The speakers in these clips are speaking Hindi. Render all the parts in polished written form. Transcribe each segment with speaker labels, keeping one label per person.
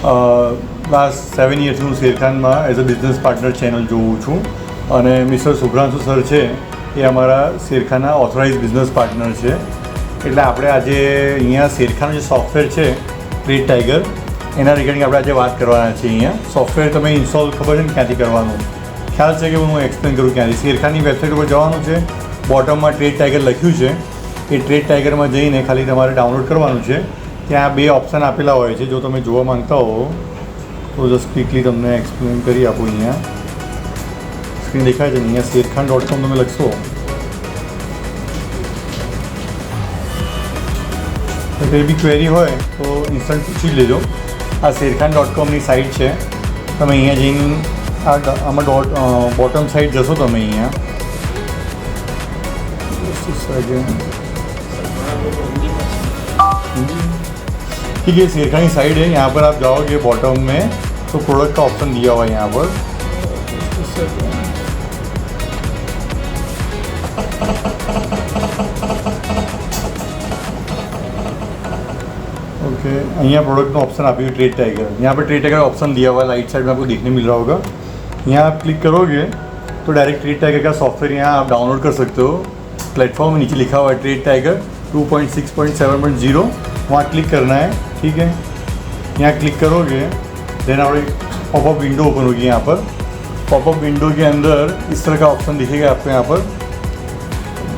Speaker 1: લાસ્ટ 7 યર્સથી હું શેરખાનમાં as a business partner channel જોઉં છું અને મિસ્ટર શુભ્રાંશુ સર છે એ અમારા શેરખાના ઓથોરાઇઝ બિઝનેસ પાર્ટનર છે. એટલે આપણે આજે અહીંયા શેરખાનું જે સોફ્ટવેર છે ટ્રેડ ટાઈગર એના રિગાર્ડિંગ આપણે આજે વાત કરવાના છીએ. અહીંયા સોફ્ટવેર તમે ઇન્સ્ટોલ ખબર છે ને ક્યાંથી કરવાનું ખ્યાલ છે કે હું એક્સપ્લેન કરું ક્યાંથી. શેરખાની વેબસાઇટ ઉપર જવાનું છે, બોટમમાં ટ્રેડ ટાઈગર લખ્યું છે. એ ટ્રેડ ટાઈગરમાં જઈને ખાલી તમારે ડાઉનલોડ કરવાનું છે. ત્યાં 2 ઓપ્શન આપેલા હોય છે. જો તમે જોવા માંગતા હો તો જસ્ટ ક્વિકલી તમને એક્સપ્લેન કરી આપું. અહીંયા સ્ક્રીન દેખાય છે ને, અહીંયા શેરખાન.com તમે લખશો તો કંઈ બી ક્વેરી હોય તો ઇન્સ્ટન્ટ પૂછી લેજો. આ શેરખાન.comની સાઇટ છે. તમે અહીંયા જઈને આમાં બોટમ સાઇડ જશો તમે અહીંયા ठीक है. शेरखानी साइड है, यहाँ पर आप जाओगे बॉटम में तो प्रोडक्ट का ऑप्शन दिया हुआ है यहाँ पर. ओके यहाँ प्रोडक्ट का ऑप्शन आप ट्रेड टाइगर, यहाँ पर ट्रेड टाइगर ऑप्शन दिया हुआ है. राइट साइड में आपको देखने मिल रहा होगा. यहाँ आप क्लिक करोगे तो डायरेक्ट ट्रेड टाइगर का सॉफ्टवेयर यहाँ आप डाउनलोड कर सकते हो. प्लेटफॉर्म में नीचे लिखा हुआ है ट्रेड टाइगर 2.6.7.0, वहाँ क्लिक करना है. ठीक है, यहाँ क्लिक करोगे देन और एक पॉपअप विंडो ओपन होगी. यहाँ पर पॉपअप विंडो के अंदर इस तरह का ऑप्शन दिखेगा आपको. यहाँ पर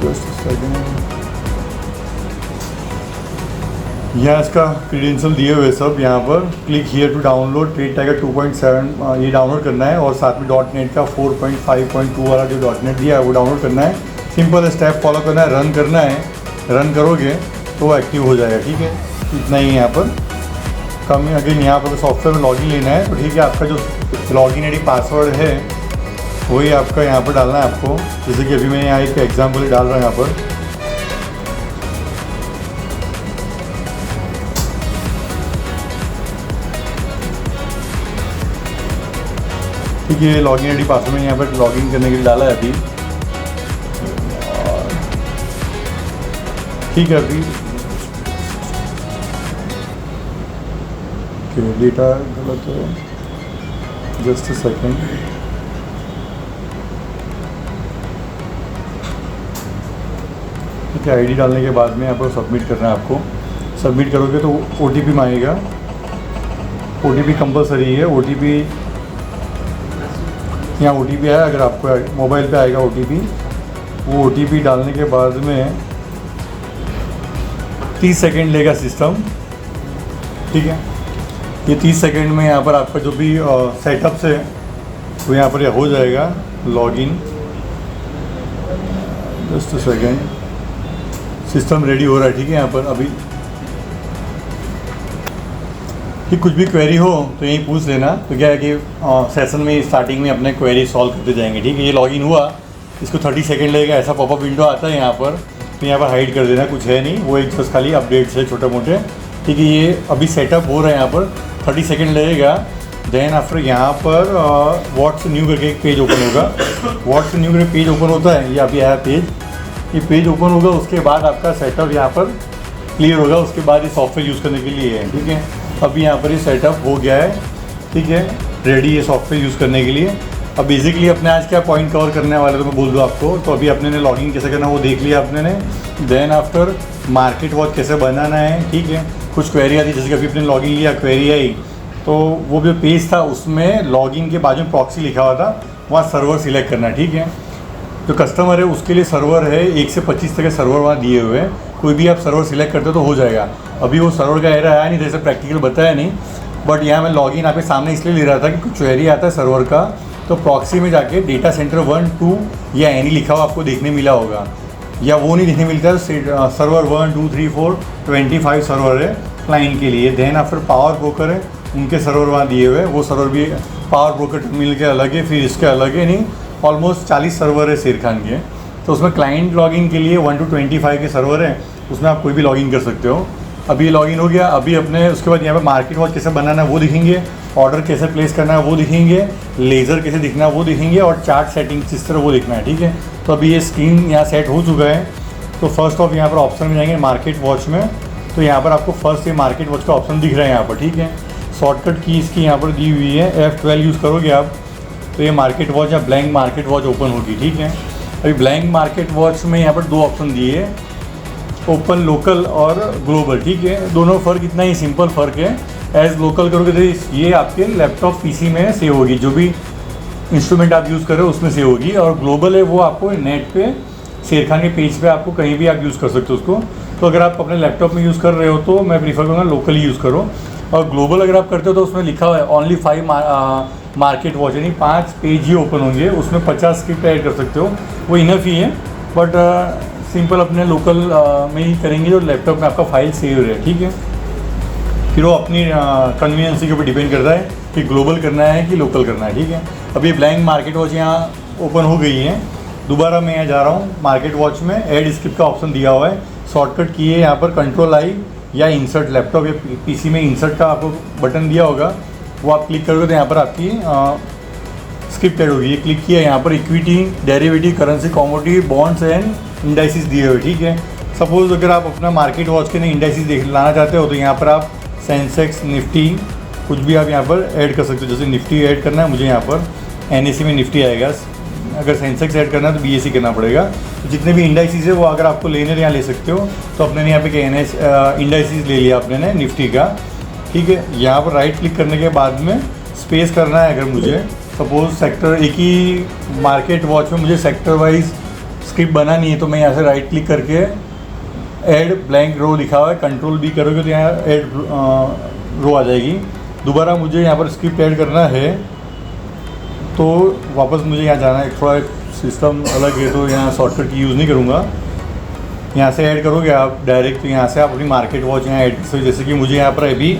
Speaker 1: जस्ट सेकंड, यहाँ इसका क्रीडेंशियल दिए हुए सब. यहाँ पर click here to download trade tiger 2.7 ये डाउनलोड करना है. और साथ में .NET का 4.5.2 वाला जो .NET दिया है वो डाउनलोड करना है. सिंपल स्टेप फॉलो करना है, रन करना है. रन करोगे तो एक्टिव हो जाएगा. ठीक है, इतना ही यहाँ पर कम. अगेन यहाँ पर सॉफ्टवेयर में लॉगिन लेना है तो ठीक है, आपका जो लॉगिन आईडी पासवर्ड है वही आपका यहाँ पर डालना है आपको. जैसे कि अभी मैं यहाँ एक एग्जाम्पल डाल रहा हूँ यहाँ पर. ठीक है, लॉगिन आईडी पासवर्ड मैंने यहाँ पर लॉगिन करने के लिए डाला है अभी. ठीक है, अभी डेटा गलत है. Just a second. ठीक है, आईडी डालने के बाद में यहाँ पर सबमिट करना है आपको. सबमिट करोगे तो OTP मांगेगा. OTP कंपलसरी है. OTP यहाँ OTP आया, अगर आपको मोबाइल पे आएगा OTP, वो OTP डालने के बाद में 30 सेकेंड लेगा सिस्टम. ठीक है, ये 30 सेकेंड में यहाँ पर आपका जो भी सेटअप से वो यहाँ पर हो जाएगा login. Just a second, system ready हो रहा है. ठीक है, यहाँ पर अभी कि कुछ भी क्वेरी हो तो यहीं पूछ लेना. तो क्या है कि सेशन में स्टार्टिंग में अपने क्वेरी सॉल्व करते जाएंगे. ठीक है, ये लॉगिन हुआ, इसको 30 सेकेंड लगेगा. ऐसा पॉपअप विंडो आता है यहाँ पर, तो यहाँ पर हाइड कर देना, कुछ है नहीं. वो एक जस्ट खाली अपडेट्स है छोटे मोटे. ठीक है, ये अभी सेटअप हो रहा है. यहाँ पर 30 सेकेंड लगेगा. देन आफ्टर यहाँ पर व्हाट्स न्यू करके एक पेज ओपन होगा. व्हाट्स न्यू करके पेज ओपन होता है, ये अभी आया पेज. ये पेज ओपन होगा, उसके बाद आपका सेटअप यहाँ पर क्लियर होगा. उसके बाद ये सॉफ्टवेयर यूज़ करने के लिए है. ठीक है, अभी यहाँ पर ये सेटअप हो गया है. ठीक है, रेडी है सॉफ्टवेयर यूज़ करने के लिए. अब बेसिकली अपने आज क्या पॉइंट कवर करने वाले तो मैं बोल दूँ आपको. तो अभी अपने ने लॉगिन कैसे करना वो देख लिया अपने ने. देन आफ्टर मार्केट वॉच कैसे बनाना है. ठीक है, कुछ क्वेरी आती, जैसे कि अभी अपने लॉगिन लिया, क्वेरी आई तो वो जो पेज था उसमें लॉगिन के बाजू में प्रॉक्सी लिखा हुआ था, वहाँ सर्वर सिलेक्ट करना है. ठीक है, जो कस्टमर है उसके लिए सर्वर है 1 से 25 तक के सर्वर वहाँ दिए हुए हैं. कोई भी आप सर्वर सिलेक्ट करते हो तो हो जाएगा. अभी वो सर्वर का एरर आया नहीं, जैसे प्रैक्टिकल बताया नहीं. बट यहाँ मैं लॉगिन आपके सामने इसलिए ले रहा था कि कुछ क्वेरी आता है सर्वर का, तो प्रॉक्सी में जाके डेटा सेंटर 1, 2 या एनी लिखा हुआ आपको देखने मिला होगा, या वो नहीं देखने मिलता है. सर्वर 1, 2, 3, 4, 25 सर्वर है क्लाइंट के लिए. देन आफ्टर पावर ब्रोकर है, उनके सर्वर वहाँ दिए हुए हैं. वो सर्वर भी पावर ब्रोकर मिल के अलग है, फिर इसके अलग है. नहीं, ऑलमोस्ट 40 सर्वर है शेरखान के. तो उसमें क्लाइंट लॉगिन के लिए 1 to 25 के सर्वर हैं, उसमें आप कोई भी लॉगिन कर सकते हो. अभी लॉगिन हो गया. अभी अपने उसके बाद यहाँ पे मार्केट वॉच कैसे बनाना है वो दिखेंगे, ऑर्डर कैसे प्लेस करना है वो दिखेंगे, लेज़र कैसे दिखना है वो दिखेंगे, और चार्ट सेटिंग किस तरह वो दिखना है. ठीक है, तो अभी ये स्क्रीन यहाँ सेट हो चुका है. तो फर्स्ट ऑफ यहाँ पर ऑप्शन में जाएंगे मार्केट वॉच में. तो यहाँ पर आपको फर्स्ट ये मार्केट वॉच का ऑप्शन दिख रहा है यहाँ पर. ठीक है, शॉर्टकट की इसकी यहाँ पर दी हुई है, F12 यूज़ करोगे आप तो ये मार्केट वॉच या ब्लैंक मार्केट वॉच ओपन होगी, ठीक है। अभी ब्लैंक मार्केट वॉच में यहाँ पर 2 ऑप्शन दिए, ओपन लोकल और ग्लोबल, ठीक है। दोनों फ़र्क इतना ही सिंपल फ़र्क है। एज लोकल करोगे तो ये आपके लैपटॉप पीसी में सेव होगी, जो भी इंस्ट्रूमेंट आप यूज़ कर रहे हो उसमें सेव होगी, और ग्लोबल है वो आपको नेट पे शेरखान के पेज पे आपको कहीं भी आप यूज़ कर सकते हो उसको। तो अगर आप अपने लैपटॉप में यूज़ कर रहे हो तो मैं प्रीफर करूँगा लोकल ही यूज़ करो, और ग्लोबल अगर आप करते हो तो उसमें लिखा हुआ है ओनली 5 मार्केट वॉच, यानी 5 पेज ही ओपन होंगे, उसमें 50 स्क्रिप्ट ऐड कर सकते हो, वो इनफ ही है। बट सिंपल अपने लोकल में ही करेंगे जो लैपटॉप में आपका फाइल सेव रहे, ठीक है। फिर वो अपनी कन्वीनियंसी के ऊपर डिपेंड करता है कि ग्लोबल करना है कि लोकल करना है, ठीक है। अभी ब्लैंक मार्केट वॉच यहाँ ओपन हो गई है। दोबारा मैं यहाँ जा रहा हूँ मार्केट वॉच में, ऐड स्क्रिप्ट का ऑप्शन दिया हुआ है, शॉर्टकट की है यहाँ पर Ctrl+I या इंसर्ट, लैपटॉप या पीसी में इंसर्ट का आपको बटन दिया होगा, वो आप क्लिक करोगे तो यहाँ पर आपकी स्क्रिप्ट ऐड होगी। ये क्लिक किया, यहाँ पर equity, derivative, currency, commodity, bonds and indices दिए हुए, ठीक है। सपोज अगर आप अपना मार्केट वॉच के लिए इंडाइसिस देख लाना चाहते हो तो यहाँ पर आप सेंसेक्स, निफ्टी, कुछ भी आप यहाँ पर ऐड कर सकते हो। जैसे निफ्टी ऐड करना है मुझे, यहाँ पर NSE में निफ्टी आएगा। अगर सेंसेक्स ऐड करना है तो BSE करना पड़ेगा। तो जितने भी इंडाइसिस है वो अगर आपको लेने यहाँ ले सकते हो। तो अपने ने यहाँ पे इंडाइसिस ले लिया अपने ने निफ्टी का, ठीक है। यहाँ पर राइट क्लिक करने के बाद में स्पेस करना है। अगर मुझे सपोज सेक्टर, एक ही मार्केट वॉच में मुझे सेक्टर वाइज स्क्रिप्ट बनानी है, तो मैं यहाँ से राइट क्लिक करके ऐड ब्लैंक रो लिखा हुआ है, Ctrl+B करोगे तो यहाँ ऐड रो आ जाएगी। दोबारा मुझे यहाँ पर स्क्रिप्ट ऐड करना है तो वापस मुझे यहाँ जाना है, थोड़ा सिस्टम अलग है तो यहाँ शॉर्टकट की यूज़ नहीं करूँगा। यहाँ से ऐड करोगे आप डायरेक्ट, तो यहाँ से आप अपनी मार्केट वॉच यहाँ ऐड कर सकते हो। जैसे कि मुझे यहाँ पर अभी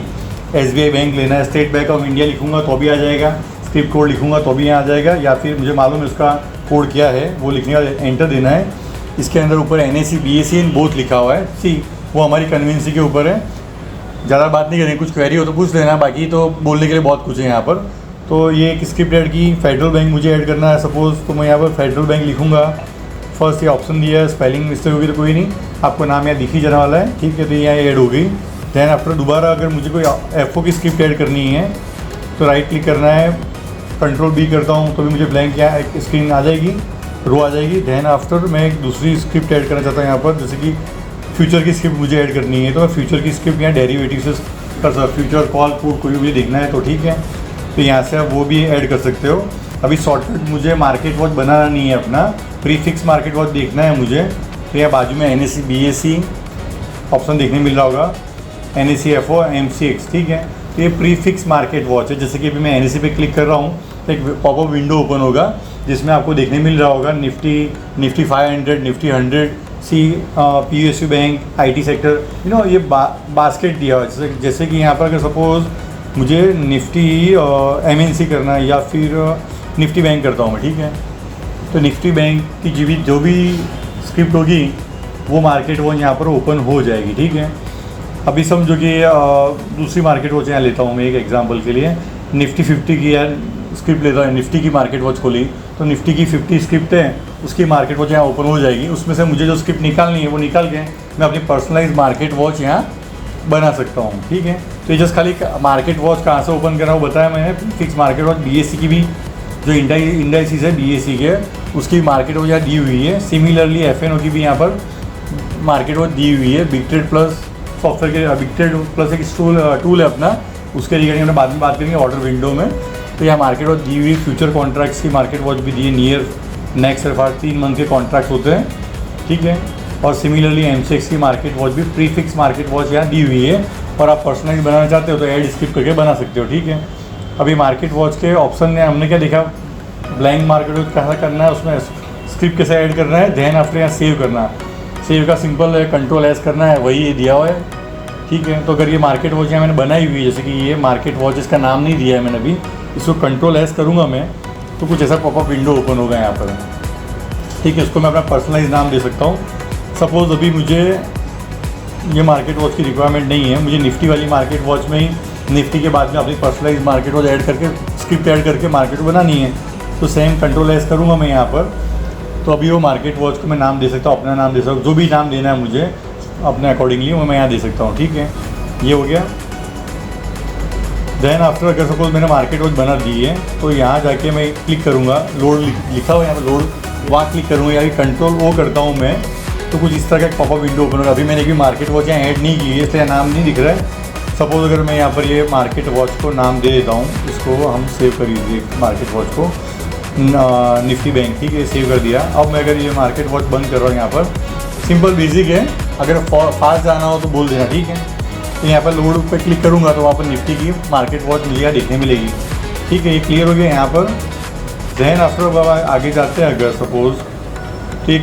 Speaker 1: SBI बैंक लेना है, स्टेट बैंक ऑफ इंडिया लिखूँगा तो भी आ जाएगा, स्क्रिप्ट कोड लिखूँगा तो भी यहाँ आ जाएगा, या फिर मुझे मालूम है उसका कोड क्या है वो लिखने का, एंटर देना है। इसके अंदर ऊपर NSE BSE इन बोथ लिखा हुआ है, सी वो हमारी कन्वीनियंसी के ऊपर है। ज़्यादा बात नहीं करेंगे, कुछ क्वेरी हो तो पूछ लेना, बाकी तो बोलने के लिए बहुत कुछ है यहाँ पर। तो ये एक स्क्रिप्ट ऐड की, फेडरल बैंक मुझे ऐड करना है सपोज़, तो मैं यहाँ पर फेडरल बैंक लिखूँगा। फर्स्ट ये ऑप्शन दिया है, स्पेलिंग मिस्टेक होगी तो कोई नहीं, आपको नाम यहाँ दिख ही जाने वाला है, ठीक है। तो यहाँ ऐड हो गई। दैन आफ्टर दोबारा अगर मुझे कोई FO की स्क्रिप्ट ऐड करनी है तो राइट क्लिक करना है, Ctrl+B करता हूँ तो भी मुझे ब्लैंक यहाँ एक स्क्रीन आ जाएगी, रो आ जाएगी। दैन आफ्टर मैं एक दूसरी स्क्रिप्ट ऐड करना चाहता हूँ यहाँ पर, जैसे कि फ्यूचर की स्क्रिप्ट मुझे ऐड करनी है, तो मैं फ्यूचर की स्क्रिप्ट यहाँ डेरिवेटिव से कर सकता हूँ, फ्यूचर, कॉल, पुट, कोई भी देखना है तो ठीक है। तो यहाँ से आप वो भी ऐड कर सकते हो। अभी शॉर्टकट मुझे मार्केट वॉच बनाना नहीं है अपना, प्रीफिक्स मार्केट वॉच देखना है मुझे, तो यहाँ बाजू में NSE BSE ऑप्शन देखने मिल रहा होगा, NSE FO MCX, ठीक है। तो ये प्रीफिक्स मार्केट वॉच है। जैसे कि अभी मैं NSE पे क्लिक कर रहा हूँ तो एक पॉपअप विंडो ओपन होगा जिसमें आपको देखने मिल रहा होगा Nifty 500, Nifty 100, PSU bank, IT sector, ये बास्केट दिया हुआ है। जैसे कि यहाँ पर अगर सपोज़ मुझे निफ्टी MNC करना है या फिर निफ्टी बैंक करता हूँ मैं, ठीक है। तो निफ्टी बैंक की जो भी स्क्रिप्ट होगी वो मार्केट वॉच यहाँ पर ओपन हो जाएगी, ठीक है। अभी समझो कि दूसरी मार्केट वॉच यहाँ लेता हूँ मैं एक एग्जांपल के लिए, निफ्टी 50 की यार स्क्रिप्ट लेता हूँ, निफ्टी की मार्केट वॉच खोली तो निफ्टी की 50 स्क्रिप्ट है, उसकी मार्केट वॉच यहाँ ओपन हो जाएगी। उसमें से मुझे जो स्क्रिप्ट निकालनी है वो निकाल के मैं अपनी पर्सनलाइज मार्केट वॉच यहाँ बना सकता हूँ, ठीक है। तो ये जस्ट खाली मार्केट वॉच कहाँ से ओपन करना वो बताया मैंने। फिक्स मार्केट वॉच BSE की भी जो इंडाइसिस है BSE के, उसकी मार्केट वॉच यहाँ दी हुई है। सिमिलरली FNO की भी यहाँ पर मार्केट वॉच दी हुई है। बिगट्रेड प्लस सॉफ्टवेयर के, बिगट्रेड प्लस एक टूल है अपना, उसके रिगार्डिंग हम बाद में बात करेंगे ऑर्डर विंडो में। तो यहाँ मार्केट वॉच दी हुई, फ्यूचर कॉन्ट्रैक्ट्स की मार्केट वॉच भी दी है, नियर नेक्स्ट 3 मंथ के कॉन्ट्रैक्ट्स होते हैं, ठीक है। और सिमिलरली MCX की मार्केट वॉच भी प्रीफिक्स मार्केट वॉच यहाँ दी हुई है, और आप पर्सनलाइज बनाना चाहते हो तो ऐड स्किप करके बना सकते हो, ठीक है। अभी मार्केट वॉच के ऑप्शन में हमने क्या देखा, ब्लैंक मार्केट वॉच कैसा करना है, उसमें स्क्रिप्ट कैसे ऐड करना है, दैन आफ्टर यहाँ सेव करना है। सेव का सिंपल है, Ctrl+S करना है, वही ये दिया हुआ है, ठीक है। तो अगर ये मार्केट वॉच यहाँ मैंने बनाई हुई है, जैसे कि ये मार्केट वॉच, इसका नाम नहीं दिया है मैंने अभी, इसको Ctrl+S करूँगा मैं तो कुछ ऐसा पॉपअप विंडो ओपन होगा यहाँ पर, ठीक है। उसको मैं अपना पर्सनलाइज नाम दे सकता हूँ। सपोज़ अभी मुझे ये मार्केट वॉच की रिक्वायरमेंट नहीं है, मुझे निफ्टी वाली मार्केट वॉच में ही निफ्टी के बाद में अपनी पर्सनलाइज मार्केट वॉच ऐड करके स्क्रिप्ट ऐड करके मार्केट बनानी है, तो सेम Ctrl+S करूँगा मैं यहाँ पर। तो अभी वो मार्केट वॉच को मैं नाम दे सकता हूँ, अपना नाम दे सकता हूँ, जो भी नाम देना है मुझे अपने अकॉर्डिंगली वो मैं यहाँ दे सकता हूँ, ठीक है। ये हो गया। देन आफ्टर अगर सपोज मैंने मार्केट वॉच बना दी है तो यहाँ जाके मैं क्लिक करूँगा, लोड लिखा हुआ है यहाँ पर लोड, वहाँ क्लिक करूँगा या कंट्रोल ओ करता हूँ मैं, तो कुछ इस तरह का एक पॉपअप विंडो ओपन होगा। अभी मैंने भी मार्केट वॉच यहाँ ऐड नहीं की है इसलिए नाम नहीं दिख रहा है। सपोज़ अगर मैं यहाँ पर ये मार्केट वॉच को नाम दे देता हूँ, इसको हम सेव कर लीजिए मार्केट वॉच को निफ्टी बैंक, ठीक है, सेव कर दिया। अब मैं अगर ये मार्केट वॉच बंद कर रहा हूँ यहाँ पर, सिंपल बेसिक है, अगर फास्ट जाना हो तो बोल देना, ठीक है। तो यहाँ पर लोड पर क्लिक करूँगा तो वहाँ पर निफ्टी की मार्केट वॉच मिलेगा, देखने मिलेगी, ठीक है। ये क्लियर हो गया यहाँ पर। देन आफ्टर आगे जाते हैं, अगर सपोज़ ठीक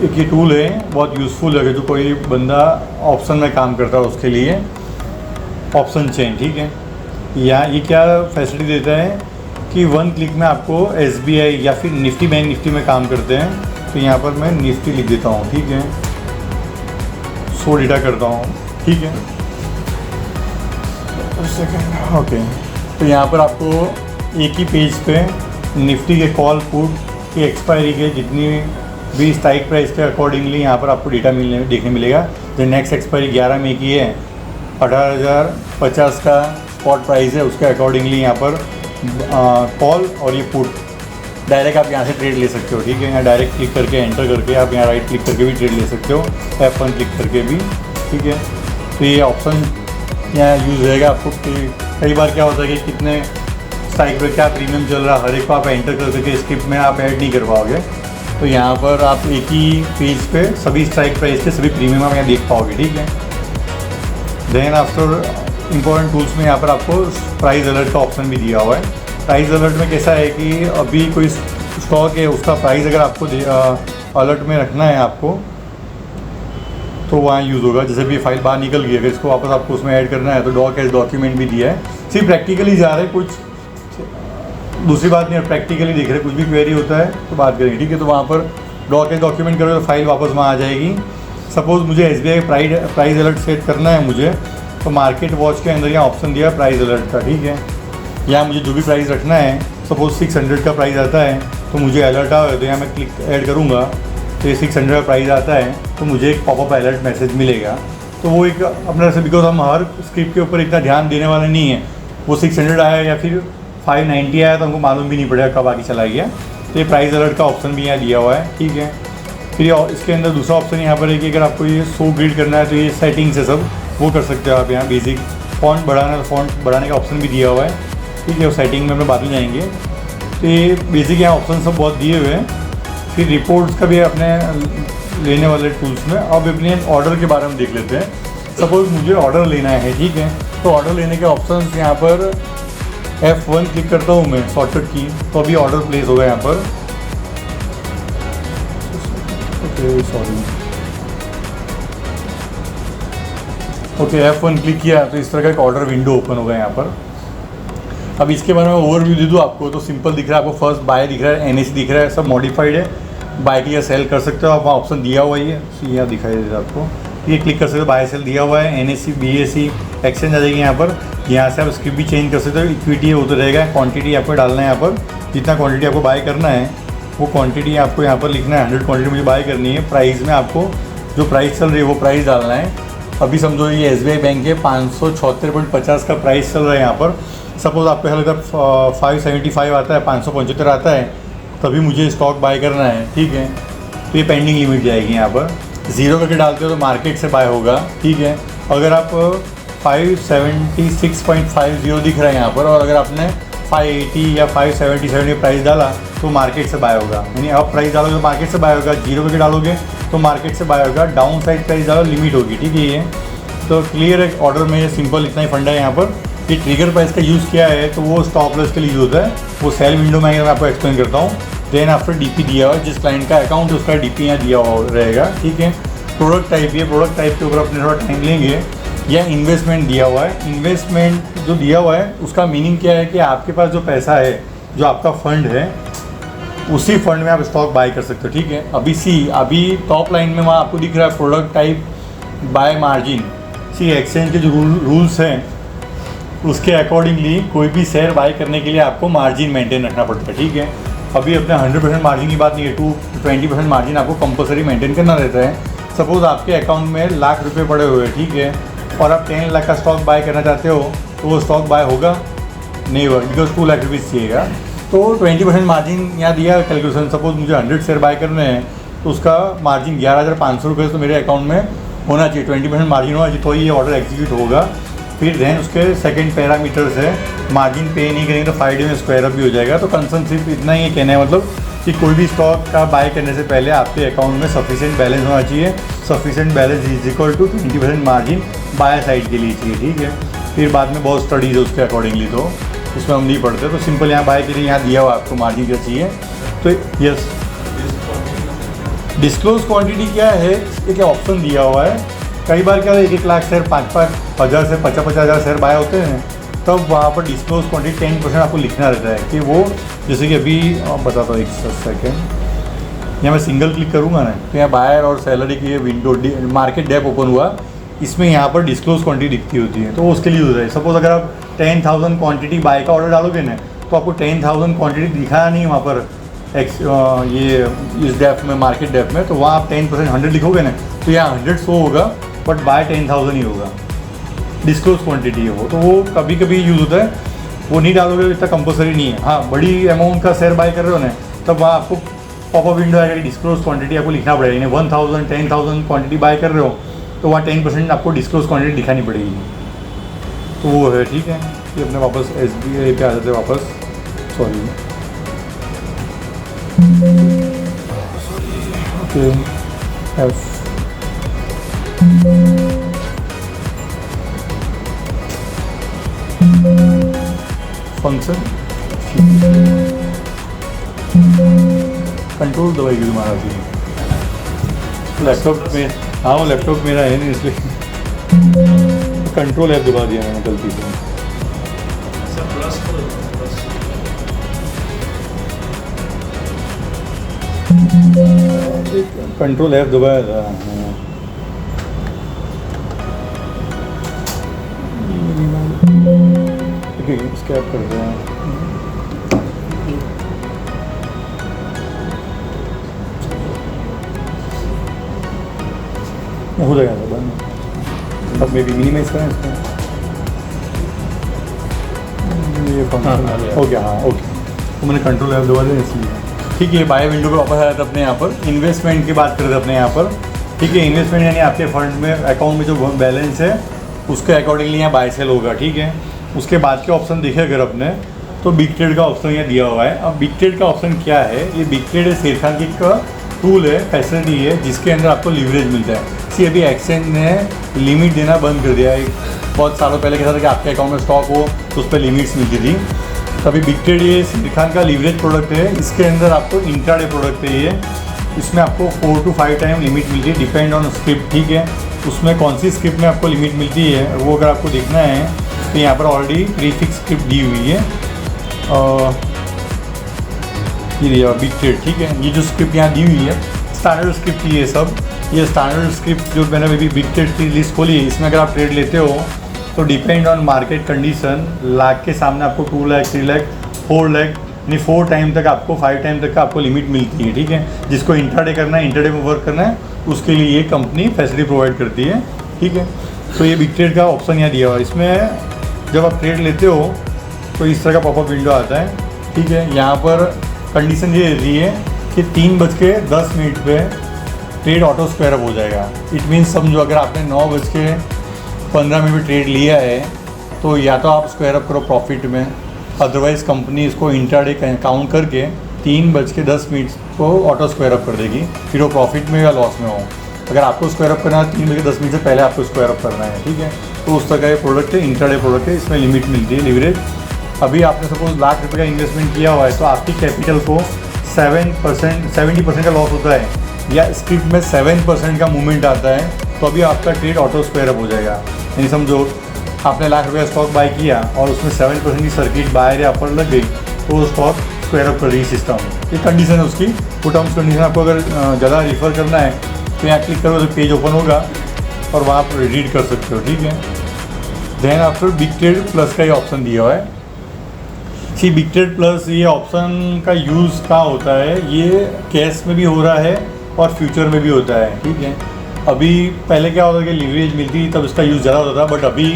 Speaker 1: एक ये टूल है बहुत यूज़फुल है, जो कोई बंदा ऑप्शन में काम करता है उसके लिए, ऑप्शन चेन, ठीक है। यहाँ ये क्या फैसिलिटी देता है कि 1 क्लिक में आपको SBI या फिर निफ्टी बैंक निफ्टी में काम करते हैं, तो यहाँ पर मैं निफ्टी लिख देता हूँ, ठीक है, शो डेटा करता हूँ, ठीक है, सेकेंड, ओके। तो यहाँ पर आपको एक ही पेज पे निफ्टी के कॉल पुट की एक्सपायरी के जितनी भी स्ट्राइक प्राइस के अकॉर्डिंगली यहाँ पर आपको डेटा देखने मिलेगा। जो नेक्स्ट एक्सपायरी 11 मई की है, 18,050 का स्पॉट प्राइस है, उसके अकॉर्डिंगली यहाँ पर कॉल और ये पुट डायरेक्ट आप यहाँ से ट्रेड ले सकते हो, ठीक है। यहाँ डायरेक्ट क्लिक करके एंटर करके आप यहाँ राइट क्लिक करके भी ट्रेड ले सकते हो, F1 क्लिक करके भी, ठीक है। तो ये ऑप्शन यहाँ यूज़ रहेगा आपको कि कई बार क्या होता है कि कितने स्ट्राइक पे क्या प्रीमियम चल रहा है, हर एक को आप एंटर कर करके स्क्रिप्ट में आप ऐड नहीं कर पाओगे। तो यहाँ पर आप एक ही पेज पे सभी स्ट्राइक प्राइस के सभी प्रीमियम आप यहाँ देख पाओगे, ठीक है। देन आफ्टर इंपॉर्टेंट टूल्स में यहाँ पर आपको प्राइस अलर्ट का ऑप्शन भी दिया हुआ है। प्राइस अलर्ट में कैसा है कि अभी कोई स्टॉक है उसका प्राइस अगर आपको अलर्ट में रखना है आपको, तो वहाँ यूज़ होगा। जैसे भी फाइल बाहर निकल गई, अगर इसको वापस आपको उसमें ऐड करना है तो डॉक एज डॉक्यूमेंट भी दिया है। सिर्फ प्रैक्टिकली जा रहे, कुछ दूसरी बात नहीं है, प्रैक्टिकली देख रहे, कुछ भी क्वेरी होता है तो बात करेंगे, ठीक है। तो वहाँ पर डॉक एज डॉक्यूमेंट करोगे तो फाइल वापस वहाँ आ जाएगी। सपोज़ मुझे SBI प्राइस अलर्ट सेट करना है मुझे, तो मार्केट वॉच के अंदर यहाँ ऑप्शन दिया प्राइस अलर्ट का, ठीक है। यहाँ मुझे जो भी प्राइस रखना है, सपोज़ 600 का प्राइस आता है तो मुझे अलर्ट आए तो यहाँ मैं क्लिक ऐड करूँगा तो ये 600 का प्राइस आता है तो मुझे एक पॉपअप अलर्ट मैसेज मिलेगा। तो वो एक अपने से, बिकॉज हम हर स्क्रिप्ट के ऊपर इतना ध्यान देने वाले नहीं है, वो 600 आया या फिर 590 आया तो हमको मालूम भी नहीं पड़ेगा कब आगे चला गया। तो ये प्राइस अलर्ट का ऑप्शन भी यहाँ दिया हुआ है, ठीक है। फिर इसके अंदर दूसरा ऑप्शन यहाँ पर है कि अगर आपको ये शो ग्रिड करना है तो ये सेटिंग्स है सब, वो कर सकते हो आप। यहाँ बेसिक फॉन्ट बढ़ाना है तो फॉन्ट बढ़ाने का ऑप्शन भी दिया हुआ है, ठीक है। वो सेटिंग में हम बाद में जाएंगे। तो ये बेसिक यहाँ ऑप्शन सब बहुत दिए हुए हैं। फिर रिपोर्ट्स का भी अपने लेने वाले टूल्स में। अब अपने ऑर्डर के बारे में देख लेते हैं। सपोज मुझे ऑर्डर लेना है, ठीक है, तो ऑर्डर लेने के ऑप्शन यहाँ पर F1 क्लिक करता हूँ मैं शॉर्टकट की, तो अभी ऑर्डर प्लेस होगा यहाँ पर। ओके, F1 क्लिक किया तो इस तरह का एक ऑर्डर विंडो ओपन होगा यहाँ पर। अब इसके बारे में ओवरव्यू दे दूँ आपको तो सिंपल दिख रहा है आपको। फर्स्ट बाय दिख रहा है, NSE दिख रहा है, सब मॉडिफाइड है। बाय की या सेल कर सकते हो आप, वहाँ ऑप्शन दिया हुआ ही है, यहाँ दिखाई दे रहा है आपको। ये क्लिक कर सकते हो, बाय सेल दिया हुआ है। NSE BSE एक्सचेंज आ जाएगी यहाँ पर। यहाँ से आप स्क्रिप्ट भी चेंज कर सकते हो। इक्विटी है वो तो रहेगा, क्वांटिटी आपको डालना है यहाँ पर, जितना क्वांटिटी आपको बाय करना है वो क्वांटिटी आपको यहाँ पर लिखना है। 100 क्वांटिटी मुझे बाय करनी है। प्राइस में आपको जो प्राइस चल रही है वो प्राइस डालना है। अभी समझो ये SBI बैंक के 576.50 का प्राइस चल रहा है यहाँ पर। सपोज़ आपको यहाँ लगता है 575 आता है, 575 आता है, तभी मुझे स्टॉक बाय करना है, ठीक है। तो ये पेंडिंग लिमिट जाएगी यहाँ पर। 0 करके डालते हो तो मार्केट से बाय होगा, ठीक है। अगर आप 576.50 दिख रहा है यहाँ पर और अगर आपने 580 या 577 प्राइस डाला तो मार्केट से बाय होगा। यानी आप प्राइस डालोगे तो मार्केट से बाय होगा, 0 करके डालोगे तो मार्केट से बाय होगा। डाउन साइड प्राइस डालो लिमिट होगी, ठीक है। ये तो क्लियर है ऑर्डर में, सिंपल इतना ही फंडा है यहाँ पर। ये ट्रिगर प्राइस का यूज़ किया है तो वो स्टॉप लॉस के लिए यूज़ होता है। वो सेल विंडो में मैं आपको एक्सप्लेन करता हूँ। देन आफ्टर DP दिया हुआ है, जिस क्लाइंट का अकाउंट है उसका DP यहाँ दिया हुआ रहेगा, ठीक है। प्रोडक्ट टाइप, ये प्रोडक्ट टाइप के ऊपर अपने थोड़ा टाइम लेंगे। या इन्वेस्टमेंट दिया हुआ है। इन्वेस्टमेंट जो दिया हुआ है उसका मीनिंग क्या है कि आपके पास जो पैसा है, जो आपका फंड है, उसी फंड में आप स्टॉक बाय कर सकते हो, ठीक है। अभी टॉप लाइन में वहाँ आपको दिख रहा है product type bye margin. Exchange के जो रूल्स हैं उसके अकॉर्डिंगली कोई भी शेयर बाय करने के लिए आपको मार्जिन मेंटेन रखना पड़ता है, ठीक है। अभी अपने 100% मार्जिन की बात नहीं है, 20% मार्जिन आपको कंपलसरी मेंटेन करना रहता है। सपोज़ आपके अकाउंट में लाख रुपए पड़े हुए हैं, ठीक है, और आप 10 लाख का स्टॉक बाय करना चाहते हो तो वो स्टॉक बाय होगा नहीं होगा, बिकॉज 2 लाख रुपीज़ चाहिएगा। तो 20% मार्जिन यहाँ दिया कैलकुलेशन। सपोज मुझे 100 शेयर बाय करने हैं तो उसका मार्जिन 11,500 रुपये तो मेरे अकाउंट में होना चाहिए, 20% मार्जिन होना चाहिए, तो ये ऑर्डर एग्जीक्यूट होगा। फिर देन उसके सेकंड पैरामीटर से मार्जिन पे नहीं करेंगे तो 5 डे में स्क्वायर अप भी हो जाएगा। तो कंसर्न सिर्फ इतना ही कहना है, मतलब कि कोई भी स्टॉक का बाय करने से पहले आपके अकाउंट में सफिशिएंट बैलेंस होना चाहिए। Sufficient balance is equal to 20% margin buy side के लिए चाहिए, ठीक है। फिर बाद में बहुत स्टडीज़ है उसके अकॉर्डिंगली, तो उसमें हम नहीं पढ़ते। तो सिंपल यहाँ बाय के लिए यहाँ दिया हुआ आपको मार्जिन क्या चाहिए। तो यस, डिस्क्लोज क्वांटिटी क्या है, एक ऑप्शन दिया हुआ है। कई बार क्या है 1-1 लाख शेयर 5-5 हज़ार से 50-50 हज़ार शेयर बाय होते हैं, तब वहाँ पर डिस्क्लोज क्वांटिटी 10% आपको लिखना रहता है कि वो, जैसे कि अभी बताता हूँ एक सेकेंड, यहाँ मैं सिंगल क्लिक करूँगा ना तो यहाँ बायर और सेलर की ये विंडो मार्केट डेप ओपन हुआ, इसमें यहाँ पर डिस्क्लोज क्वांटिटी दिखती होती है, तो उसके लिए यूज़ है। सपोज अगर आप 10,000 क्वांटिटी बाय का ऑर्डर डालोगे ना तो आपको 10,000 क्वांटिटी दिखाया नहीं वहाँ पर ये इस डेप में, मार्केट डेप में, तो वहाँ आप 10% 100 लिखोगे ना तो यहाँ 100 शो होगा बट बाय 10,000 ही होगा। डिस्क्लोज क्वांटिटी है वो, तो वो कभी कभी यूज़ होता है, वो नहीं डालोगे, इतना कंपलसरी नहीं है। हाँ, बड़ी अमाउंट का शेयर बाय कर रहे हो ना तब वहाँ आपको पॉपअप विंडो आएगा, डिस्क्लोज क्वांटिटी आपको लिखना पड़ेगा। 1,000 10,000 क्वांटिटी बाय कर रहे हो तो वहाँ 10% आपको डिस्क्लोज क्वांटिटी दिखानी पड़ेगी। तो वो है, ठीक है। ये अपने वापस SBI पे आ जाते वापस, sorry okay, F function control दबाएगी तुम्हारा भी लैपटॉप में। हाँ, वो लैपटॉप मेरा है नहीं इसलिए कंट्रोल ऐप दबा दिया मैंने गलती से। कंट्रोल ऐप दबाया था। स्कैप करते हैं, हो जाएगा सब। अब मे बी मिनिमाइज करें इसको, ये फंक्शन हो गया। हाँ ओके, तो मैंने कंट्रोल ऐप दबा दिया इसलिए, ठीक है। बाय विंडो पे वापस आया था अपने यहाँ पर। इन्वेस्टमेंट की बात करते अपने यहाँ पर, ठीक है। इन्वेस्टमेंट यानी आपके फंड में, अकाउंट में जो बैलेंस है उसके अकॉर्डिंगली यहाँ बाय सेल होगा, ठीक है। उसके बाद के ऑप्शन देखे अगर अपने, तो बिग ट्रेड का ऑप्शन यहाँ दिया हुआ है। अब बिग ट्रेड का ऑप्शन क्या है, ये बिग ट्रेड शेर खान की का टूल है, फैसिलिटी है, जिसके अंदर आपको लीवरेज मिलता है। इसी अभी एक्सचेंज ने लिमिट देना बंद कर दिया है। बहुत सालों पहले क्या था कि आपके अकाउंट में स्टॉक हो तो उस पर लिमिट्स मिलती थी। तभी बिग ट्रेड ये शेर खान का लीवरेज प्रोडक्ट है। इसके अंदर आपको इंट्राडे प्रोडक्ट है ये, इसमें आपको 4 to 5 टाइम लिमिट मिलती है, डिपेंड ऑन स्क्रिप्ट, ठीक है। उसमें कौन सी स्क्रिप्ट में आपको लिमिट मिलती है वो अगर आपको देखना है तो यहाँ पर ऑलरेडी प्रीफिक्स स्क्रिप्ट दी हुई है, ये बिग ट्रेड, ठीक है। ये जो स्क्रिप्ट यहाँ दी हुई है स्टैंडर्ड स्क्रिप्ट ही है सब। ये स्टैंडर्ड स्क्रिप्ट जो मैंने अभी बिग ट्रेड की लिस्ट खोली है, इसमें अगर आप ट्रेड लेते हो तो depend on market condition lakh के सामने आपको 2 लाख 3 लाख 4 लाख यानी 4 टाइम तक आपको 5 टाइम तक का आपको लिमिट मिलती है, ठीक है। जिसको इंट्राडे करना है, इंट्राडे में वर्क करना है, उसके लिए ये कंपनी फैसिलिटी प्रोवाइड करती है, ठीक है। तो ये बिग ट्रेड का ऑप्शन यहाँ दिया हुआ है। इसमें जब आप ट्रेड लेते हो तो इस तरह का पॉपअप विंडो आता है, ठीक है। यहाँ पर कंडीशन ये रहती है कि 3:10 पे ट्रेड ऑटो स्क्वायर अप हो जाएगा। इट मीन्स समझो अगर आपने 9:15 पे ट्रेड लिया है तो या तो आप स्क्वायर अप करो प्रॉफिट में, अदरवाइज़ कंपनी इसको इंट्राडे काउंट करके 3:10 को ऑटो स्क्वायर अप कर देगी, फिर वो प्रॉफिट में या लॉस में हो। अगर आपको स्क्वायर अप करना है 3:10 से पहले आपको स्क्वायर अप करना है, ठीक है। तो उस तरह का ये प्रोडक्ट है, इंट्राडे प्रोडक्ट है, इसमें लिमिट मिलती है लीवरेज। अभी आपने सपोज लाख रुपये का इन्वेस्टमेंट किया हुआ है तो आपकी कैपिटल को 70% का लॉस होता है, या स्क्रिप्ट में 7% का मूवमेंट आता है तो अभी आपका ट्रेड ऑटो स्क्वायर अप हो जाएगा। यानी समझो आपने लाख रुपये स्टॉक बाय किया और उसमें 7% की सर्किट बाहर या अपर लग गई तो वो स्टॉक स्क्वायर अप कर रही सिस्टम। ये कंडीशन है उसकी। वो टर्म्स कंडीशन आपको अगर ज़्यादा रिफ़र करना है तो यहाँ क्लिक करो तो पेज ओपन होगा और वहाँ पर रीड कर सकते हो, ठीक है। Then after big trade plus का ये ऑप्शन दिया हुआ है। सी बिग ट्रेड प्लस ये ऑप्शन का यूज़ कहाँ होता है, ये कैश में भी हो रहा है और फ्यूचर में भी होता है, ठीक है। अभी पहले क्या होता है कि लीवरेज मिलती तब इसका यूज़ ज़्यादा होता था, बट अभी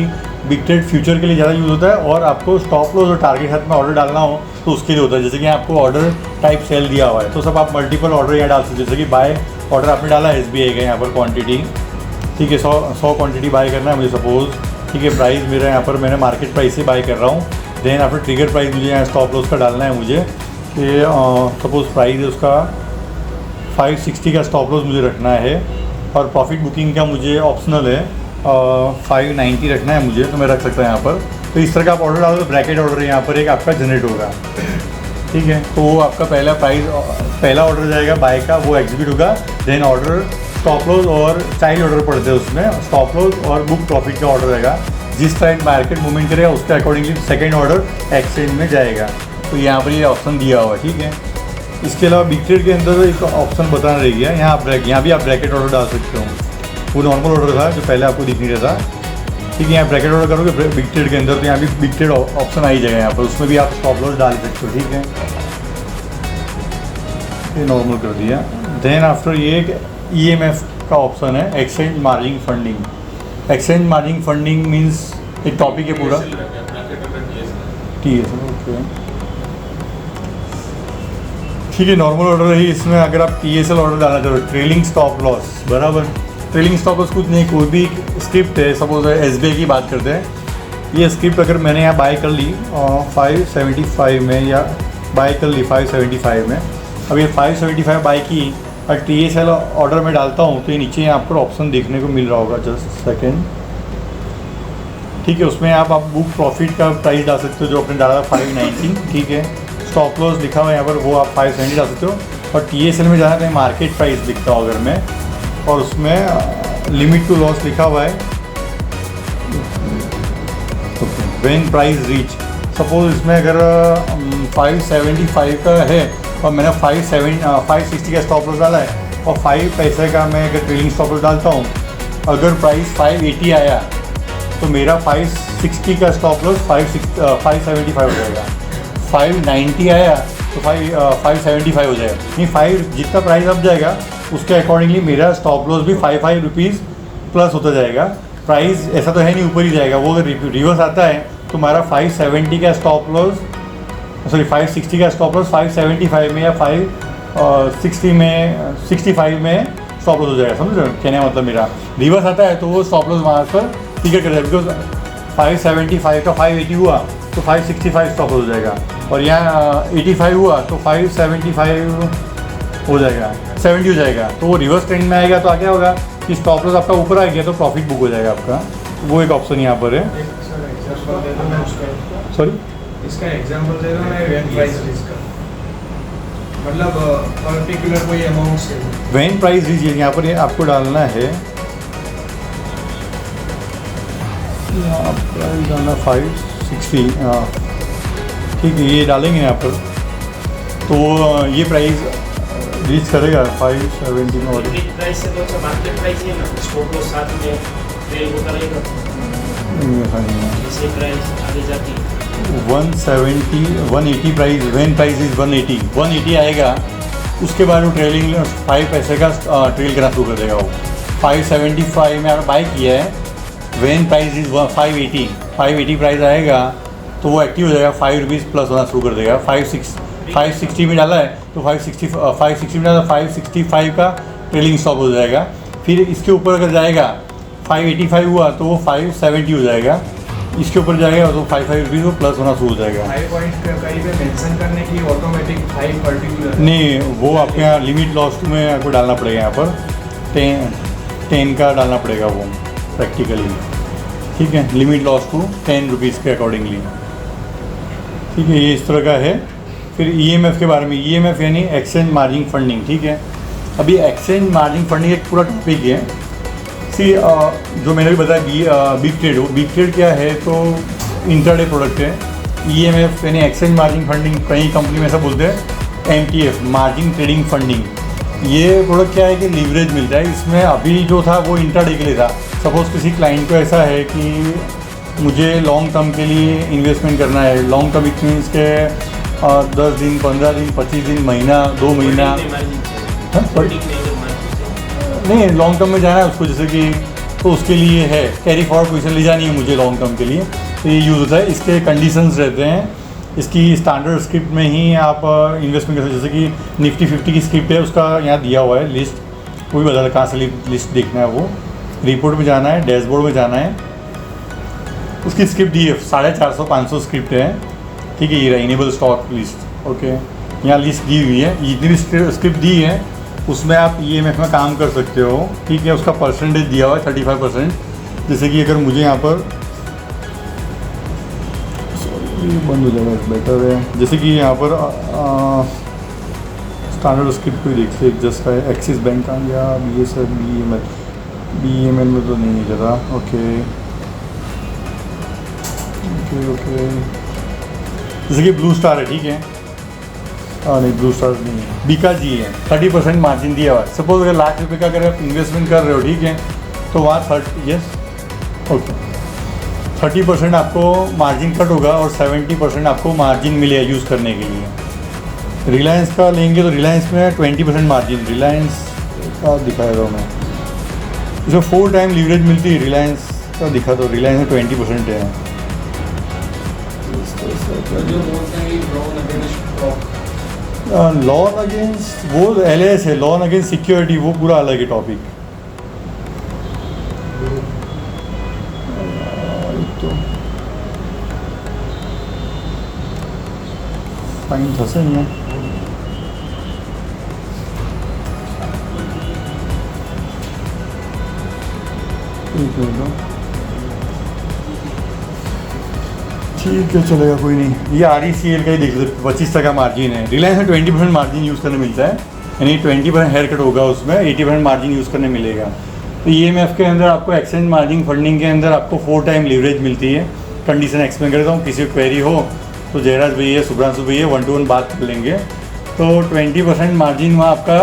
Speaker 1: बिग ट्रेड फ्यूचर के लिए ज़्यादा यूज़ होता है, और आपको स्टॉप लॉस और टारगेट हाथ में ऑर्डर डालना हो तो उसके लिए होता है। जैसे कि आपको ऑर्डर टाइप सेल दिया हुआ है तो सब आप मल्टीपल ऑर्डर यहाँ डाल सकते हो। जैसे कि बाय ऑर्डर आपने डाला SBI का यहाँ पर क्वांटिटी, ठीक है, 100 क्वांटिटी बाय करना है मुझे सपोज़, ठीक है। प्राइस मेरा यहाँ पर मैंने मार्केट प्राइस से बाय कर रहा हूँ। देन आफ्टर ट्रिगर प्राइस मुझे यहाँ स्टॉप लॉस का डालना है मुझे कि सपोज़ प्राइस है उसका 560 का स्टॉप लॉस मुझे रखना है, और प्रॉफिट बुकिंग का मुझे ऑप्शनल है 590 रखना है मुझे, तो मैं रख सकता हूँ यहाँ पर। तो इस तरह का आप ऑर्डर डालो तो ब्रैकेट ऑर्डर यहाँ पर एक आपका जनरेट होगा, ठीक है। तो वो आपका पहला ऑर्डर जाएगा बाय का, वो एग्जीक्यूट होगा। देन ऑर्डर स्टॉप लॉस और चाइल्ड ऑर्डर पड़ते हैं उसमें, स्टॉप लॉस और बुक प्रॉफिट का ऑर्डर रहेगा। जिस टाइम मार्केट मूवमेंट करेगा उसके अकॉर्डिंगली सेकेंड ऑर्डर एक्सचेंज में जाएगा। तो यहाँ पर ये ऑप्शन दिया हुआ है, ठीक है। इसके अलावा बिग ट्रेड के अंदर एक ऑप्शन बताना रह गया, यहाँ भी आप ब्रैकेट ऑर्डर डाल सकते हो। वो नॉर्मल ऑर्डर था जो पहले आपको दिख नहीं रहा था, ठीक है। यहाँ ब्रैकेट ऑर्डर करोगे बिग ट्रेड के अंदर तो यहाँ भी बिग ट्रेड ऑप्शन आ ही जाएगा यहाँ पर, उसमें भी आप स्टॉप लॉस डाल सकते हो, ठीक है। ये नॉर्मल कर दिया। देन आफ्टर ये एक EMF का ऑप्शन है, exchange margin funding. Exchange margin funding means एक टॉपिक है पूरा, ठीक है, ओके, ठीक है। नॉर्मल ऑर्डर है इसमें। अगर आप TSL ऑर्डर डालना चाहो, ट्रेलिंग स्टॉप लॉस, बराबर। ट्रेलिंग स्टॉप लॉस कुछ नहीं, कोई भी स्क्रिप्ट है, सपोज SBI की बात करते हैं। ये स्क्रिप्ट अगर मैंने यहाँ बाय कर ली 575 में, या बाय कर ली 575 में, अब ये 575 बाय की और TSL ऑर्डर में डालता हूँ तो ये नीचे यहाँ पर ऑप्शन देखने को मिल रहा होगा, जस्ट सेकेंड, ठीक है। उसमें आप बुक प्रॉफिट का प्राइस डाल सकते हो जो आपने डाला 590, ठीक है। स्टॉप लॉस लिखा हुआ है यहाँ पर, वो आप 570 डाल सकते हो। और TSL में जाना तो मार्केट प्राइस लिखता हो अगर मैं, और उसमें लिमिट टू लॉस लिखा हुआ है व्हेन प्राइस रीच। सपोज इसमें अगर 575 का है और मैंने 560 का स्टॉप लॉस डाला है, और 5 पैसे का मैं अगर ट्रेलिंग स्टॉप लॉस डालता हूँ, अगर प्राइस 580 आया तो मेरा 560 का स्टॉप लॉस 575 हो जाएगा। 590 आया तो 575 हो जाएगा। नहीं, 5 जितना प्राइस अप जाएगा उसके अकॉर्डिंगली मेरा स्टॉप लॉस भी 5 रुपीज़ प्लस होता जाएगा। प्राइस ऐसा तो है नहीं ऊपर ही जाएगा, वो अगर रिवर्स आता है तो हमारा 570 का स्टॉप लॉस, सॉरी 560 का स्टॉप लॉस 575 में या 560 में 65 में स्टॉप लॉस हो जाएगा। समझ रहे हो कहने का मतलब मेरा? रिवर्स आता है तो वो स्टॉप लॉस वहाँ पर टिकट कर जाएगा, बिकॉज 575 का 580 हुआ तो 565 स्टॉप लॉस हो जाएगा, और यहाँ 85 हुआ तो 575 हो जाएगा, 70 हो जाएगा। तो वो रिवर्स ट्रेंड में आएगा तो क्या होगा कि स्टॉप लॉस आपका ऊपर आ गया तो प्रॉफिट बुक हो जाएगा आपका। वो एक ऑप्शन यहाँ पर है। सॉरी,
Speaker 2: इसका एग्जांपल दे दो मैं, व्हेन प्राइस इसका मतलब पर्टिकुलर कोई अमाउंट से
Speaker 1: व्हेन प्राइस रीच यहाँ पर आपको डालना है, यहाँ प्राइस डालना 560, ठीक है, ये डालेंगे यहाँ पर तो ये प्राइस रीच करेगा 570 में। और
Speaker 3: प्राइस से तो मार्केट प्राइस है ना, स्टॉप लॉस साथ में ट्रेल होता रहेगा, जैसे प्राइस आगे जाती
Speaker 1: 170 180 प्राइस, व्हेन प्राइस इज 180 आएगा, उसके बाद वो ट्रेलिंग 5 पैसे का ट्रेल करना शुरू कर देगा। वो 575 में आपने बाय किया है, व्हेन प्राइस इज 580 प्राइस आएगा तो वो एक्टिव हो जाएगा, 5 रुपीज़ प्लस होना शुरू कर देगा। 560 में डाला है तो 560 में डाला 565 का ट्रेलिंग स्टॉप हो जाएगा। फिर इसके ऊपर अगर जाएगा 585 हुआ तो वो 570 हो जाएगा, इसके ऊपर जाएगा तो 5 रुपीज़ वो प्लस होना शुरू हो जाएगा।
Speaker 2: 5 पॉइंट कहीं पे मेंशन करने की ऑटोमेटिक 5 पर्टिकुलर
Speaker 1: नहीं, वो आपके यहाँ लिमिट लॉस में आपको डालना पड़ेगा, यहाँ पर 10 का डालना पड़ेगा वो प्रैक्टिकली, ठीक है। लिमिट लॉस टू 10 रुपीज़ के अकॉर्डिंगली, ठीक है। ये इस तरह का है। फिर EMF के बारे में, EMF यानी एक्सचेंज मार्जिन फंडिंग, ठीक है। अभी एक्सचेंज मार्जिन फंडिंग एक पूरा टॉपिक है। जो मैंने भी बताया बिग ट्रेड क्या है तो इंट्राडे प्रोडक्ट है। EMF यानी एक्सचेंज मार्जिन फंडिंग, कई कंपनी में ऐसा बोलते हैं MTF, मार्जिन ट्रेडिंग फंडिंग। ये प्रोडक्ट क्या है कि लीवरेज मिलता है इसमें। अभी जो था वो इंट्राडे के लिए था। सपोज़ किसी क्लाइंट को ऐसा है कि मुझे लॉन्ग टर्म के लिए इन्वेस्टमेंट करना है, लॉन्ग टर्म इट मीन्स के 10 दिन, 15 दिन, 25 दिन, महीना, 2 महीना, नहीं लॉन्ग टर्म में जाना है उसको। जैसे कि तो उसके लिए है, कैरी फॉरवर्ड पोजीशन ले जानी है मुझे लॉन्ग टर्म के लिए, तो ये यूज़ होता है। इसके कंडीशंस रहते हैं, इसकी स्टैंडर्ड स्क्रिप्ट में ही आप इन्वेस्टमेंट कर सकते, जैसे कि निफ्टी 50 की स्क्रिप्ट है, उसका यहाँ दिया हुआ है लिस्ट, वो भी बता कहाँ से लिस्ट देखना है, वो रिपोर्ट में जाना है, डैशबोर्ड में जाना है, उसकी स्क्रिप्ट दी है 450-500 स्क्रिप्ट है, ठीक है। ये रहा इनेबल स्टॉक लिस्ट, ओके, यहाँ लिस्ट दी हुई है, जितनी भी स्क्रिप्ट दी है उसमें आप EMF में काम कर सकते हो, ठीक है। उसका परसेंटेज दिया हुआ है 35%, जैसे कि अगर मुझे यहाँ पर बंद हो जाएगा बेटर है, जैसे कि यहाँ पर स्टैंडर्ड स्क्रिप्ट को देख से जस्ट का है, एक्सिस बैंक आ गया, BSF BEML में तो नहीं ज़्यादा, ओके ओके ओके, जैसे कि ब्लू स्टार है, ठीक है। नहीं ब्लू स्टार नहीं है, बीका जी है, 30% मार्जिन दिया हुआ है। सपोज अगर लाख रुपए का अगर आप इन्वेस्टमेंट कर रहे हो, ठीक है, तो वहाँ 30% आपको मार्जिन कट होगा और 70% आपको मार्जिन मिलेगा यूज़ करने के लिए। रिलायंस का लेंगे तो रिलायंस में 20% मार्जिन, रिलायंस का दिखा रहा हूँ मैं, इसमें 4 टाइम लीवरेज मिलती है, रिलायंस का दिखा दो, रिलायंस में 20% है। लॉन अगेंस्ट वो LAS है, लॉन अगेंस्ट सिक्योरिटी, वो पूरा अलग है टॉपिक। तो फाइन था सही है, ठीक है चलेगा, कोई नहीं। ये RECL का ही देख सकते, 25% मार्जिन है। रिलायंस में 20% मार्जिन यूज़ करने मिलता है, यानी 20% हेयर कट होगा उसमें, 80% मार्जिन यूज़ करने मिलेगा। तो EMF के अंदर आपको एक्सचेंज मार्जिन फंडिंग के अंदर आपको 4 टाइम लीवरेज मिलती है। कंडीशन एक्सप्लेन करता हूँ, किसी को क्वेरी हो तो जयराज भैया, सुब्रांशु भैया 1-to-1 बात कर लेंगे। तो 20% मार्जिन वहाँ आपका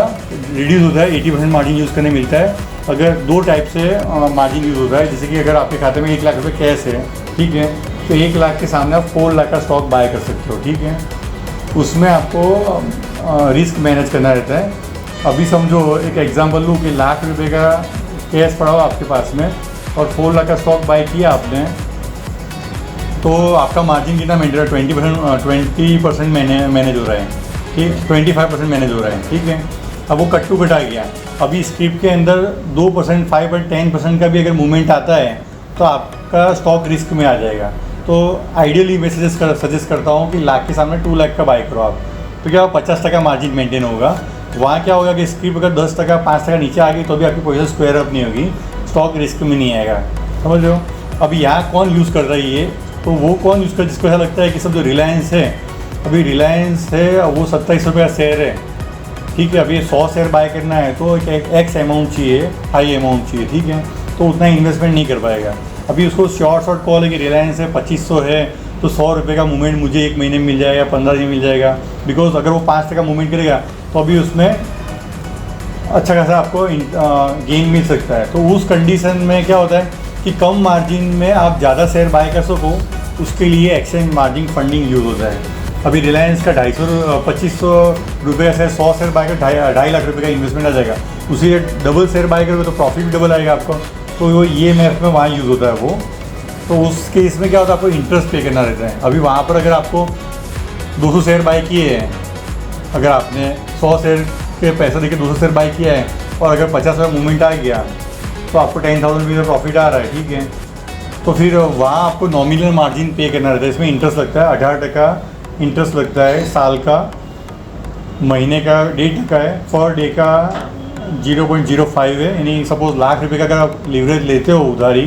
Speaker 1: रिड्यूस होता है, 80% मार्जिन यूज़ करने मिलता है। अगर 2 टाइप से मार्जिन यूज़ होता है, जैसे कि अगर आपके खाते में 1 लाख रुपये कैश है, ठीक है, तो 1 लाख के सामने आप 4 लाख का स्टॉक बाय कर सकते हो, ठीक है। उसमें आपको रिस्क मैनेज करना रहता है। अभी समझो एक एग्जांपल लूँ कि लाख रुपए का कैश पड़ा हो आपके पास में और 4 लाख का स्टॉक बाय किया आपने, तो आपका मार्जिन कितना मेंटेन है, 20% मैनेज हो रहा है, ठीक, 25% मैनेज हो रहा है, ठीक है। अब वो कट टू कट आ गया। अभी स्क्रिप्ट के अंदर 2%, 5 और 10% का भी अगर मूवमेंट आता है तो आपका स्टॉक रिस्क में आ जाएगा। तो आइडियली मैं सजेस्ट करता हूँ कि लाख के सामने 2 लाख का बाय करो आप, तो क्या 50% मार्जिन मेंटेन होगा। वहाँ क्या होगा कि स्क्रिप्ट अगर 10%, 5% नीचे आ गई तो भी आपकी पोजीशन स्क्वायर अप नहीं होगी, स्टॉक रिस्क में नहीं आएगा, समझ रहे हो। अब यहाँ कौन यूज़ कर रहा है ये, तो वो कौन यूज़ कर, जिसको ऐसा लगता है कि सब जो रिलायंस है, अभी रिलायंस है वो 27 रुपये का शेयर है, ठीक है। अभी 100 शेयर बाय करना है तो एक एक्स अमाउंट चाहिए, हाई अमाउंट चाहिए, ठीक है, तो उतना इन्वेस्टमेंट नहीं कर पाएगा। अभी उसको शॉर्ट कॉल है कि रिलायंस है 2500 है तो 100 रुपये का मूवमेंट मुझे 1 महीने में मिल जाएगा, 15 दिन में मिल जाएगा, बिकॉज अगर वो 5% मूवमेंट करेगा तो अभी उसमें अच्छा खासा आपको गेन मिल सकता है। तो उस कंडीशन में क्या होता है कि कम मार्जिन में आप ज़्यादा शेयर बाय कर सको, उसके लिए एक्सचेंज मार्जिन फंडिंग यूज़ होता है। अभी रिलायंस का 2500 रुपये से 100 शेयर बाय कर 2.5 लाख रुपये का इन्वेस्टमेंट आ जाएगा, उसी डबल शेयर बाय करोगे तो प्रॉफिट भी डबल आएगा आपको। तो वो EMF में वहाँ यूज़ होता है वो। तो उस केस में क्या होता है, आपको इंटरेस्ट पे करना रहता है। अभी वहाँ पर अगर आपको 200 शेयर बाय किए हैं, अगर आपने 100 शेयर के पैसा देके 200 शेयर बाय किया है और अगर 50 रुपये मूवमेंट आ गया तो आपको 10,000 रुपये का प्रॉफिट आ रहा है, ठीक है। तो फिर वहाँ आपको नॉमिनल मार्जिन पे करना रहता है। इसमें इंटरेस्ट लगता है, 18% इंटरेस्ट लगता है साल का, महीने का 1.5% है, पर डे का 0.05 है। यानी सपोज लाख रुपए का अगर आप लीवरेज लेते हो उधारी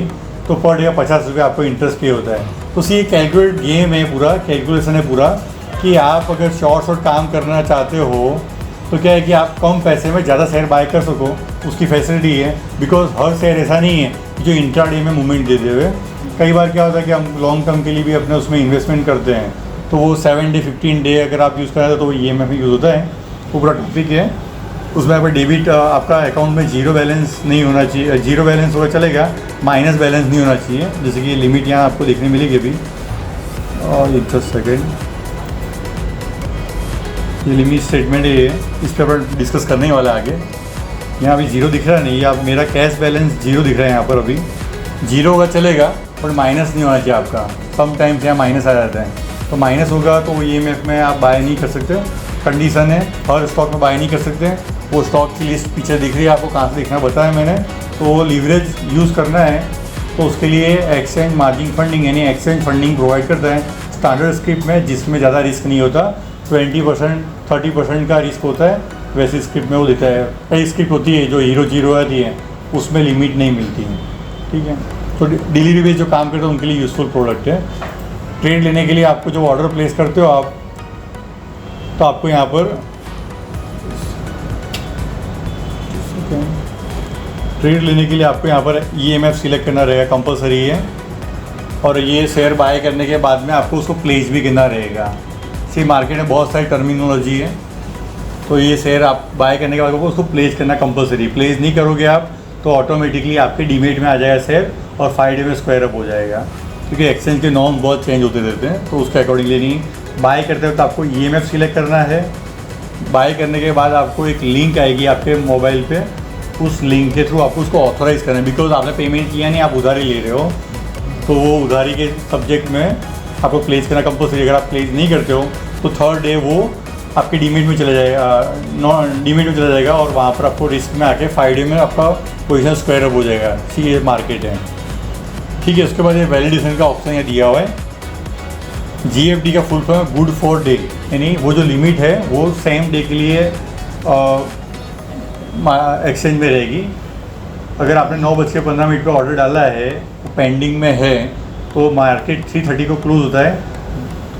Speaker 1: तो पर डे का 50 रुपये आपको इंटरेस्ट पे होता है। तो ये कैलकुलेट गेम है, पूरा कैलकुलेशन है पूरा, कि आप अगर शॉर्ट काम करना चाहते हो तो क्या है कि आप कम पैसे में ज़्यादा शेयर बाय कर सको, उसकी फैसिलिटी है। बिकॉज हर शेयर ऐसा नहीं है जो इंट्राडे में मूवमेंट देते हुए, कई बार क्या होता है कि हम लॉन्ग टर्म के लिए भी अपने उसमें इन्वेस्टमेंट करते हैं, तो वो 7 डे 15 डे अगर आप यूज़ करें तो वो EMF में यूज़ होता है। वो पूरा टॉपिक है, उसमें आपका डेबिट आपका अकाउंट में 0 बैलेंस नहीं होना चाहिए, 0 बैलेंस होगा चलेगा, माइनस बैलेंस नहीं होना चाहिए। जैसे कि लिमिट यहाँ आपको देखने मिलेगी अभी, और एक 10 सेकेंड, ये लिमिट स्टेटमेंट है, इस पर अपन डिस्कस करने वाला आगे। यहाँ अभी जीरो दिख रहा है नहीं, अब मेरा कैश बैलेंस जीरो दिख रहा है यहाँ पर, अभी जीरो होगा चलेगा बट माइनस नहीं होना चाहिए आपका। समटाइम्स यहाँ माइनस आ जाता है, तो माइनस होगा तो EMF में आप बाय नहीं कर सकते। कंडीशन है हर स्टॉक में बाय नहीं कर सकते। वो स्टॉक की लिस्ट पीछे दिख रही है आपको, कहाँ से दिखना बताया मैंने। तो वो लीवरेज यूज़ करना है तो उसके लिए एक्सचेंज मार्जिन फंडिंग यानी एक्सचेंज फंडिंग प्रोवाइड करता है स्टैंडर्ड स्क्रिप्ट में, जिसमें ज़्यादा रिस्क नहीं होता। 20% 30% का रिस्क होता है, वैसे स्क्रिप्ट में वो देता है। कई स्क्रिप्ट होती है जो हीरो जीरो आती है उसमें लिमिट नहीं मिलती है, ठीक है। तो डिलीवरी बेस जो काम करते हैं उनके लिए यूज़फुल प्रोडक्ट है। ट्रेड लेने के लिए आपको जब ऑर्डर प्लेस करते हो आप, तो आपको यहाँ पर ट्रेड लेने के लिए आपको यहाँ पर EMF सिलेक्ट करना रहेगा, कंपलसरी है। और ये शेयर बाय करने के बाद में आपको उसको प्लेस भी करना रहेगा। सी मार्केट में बहुत सारी टर्मिनोलॉजी है, तो ये शेयर आप बाय करने के बाद आपको उसको प्लेस करना कंपलसरी। प्लेस नहीं करोगे आप तो ऑटोमेटिकली आपके डीमेट में आ जाएगा शेयर और 5 डे में स्क्वायर अप हो जाएगा, क्योंकि एक्सचेंज के नॉर्म बहुत चेंज होते रहते हैं। तो उसके अकॉर्डिंगली नहीं बाय करते हो तो आपको EMF सिलेक्ट करना है। बाय करने के बाद आपको एक लिंक आएगी आपके मोबाइल पे, उस लिंक के थ्रू आपको उसको ऑथोराइज़ करना है। बिकॉज आपने पेमेंट किया नहीं, आप उधारी ले रहे हो, तो वो उधारी के सब्जेक्ट में आपको प्लेस करना कंपलसरी। अगर आप प्लेस नहीं करते हो तो 3rd डे वो आपके डीमेट में चला जाएगा, डीमेट में चला जाएगा और वहाँ पर आपको रिस्क में आके 5 डे में आपका पोजीशन स्क्वायर अप हो जाएगा। ठीक है, ये मार्केट है, ठीक है। उसके बाद ये वैलिडेशन का ऑप्शन यहाँ दिया हुआ है। GFD का full form good for day, यानी वो जो लिमिट है वो सेम डे के लिए एक्सचेंज में रहेगी। अगर आपने 9:15 पर ऑर्डर डाला है, पेंडिंग में है, तो मार्केट 3:30 को क्लोज होता है,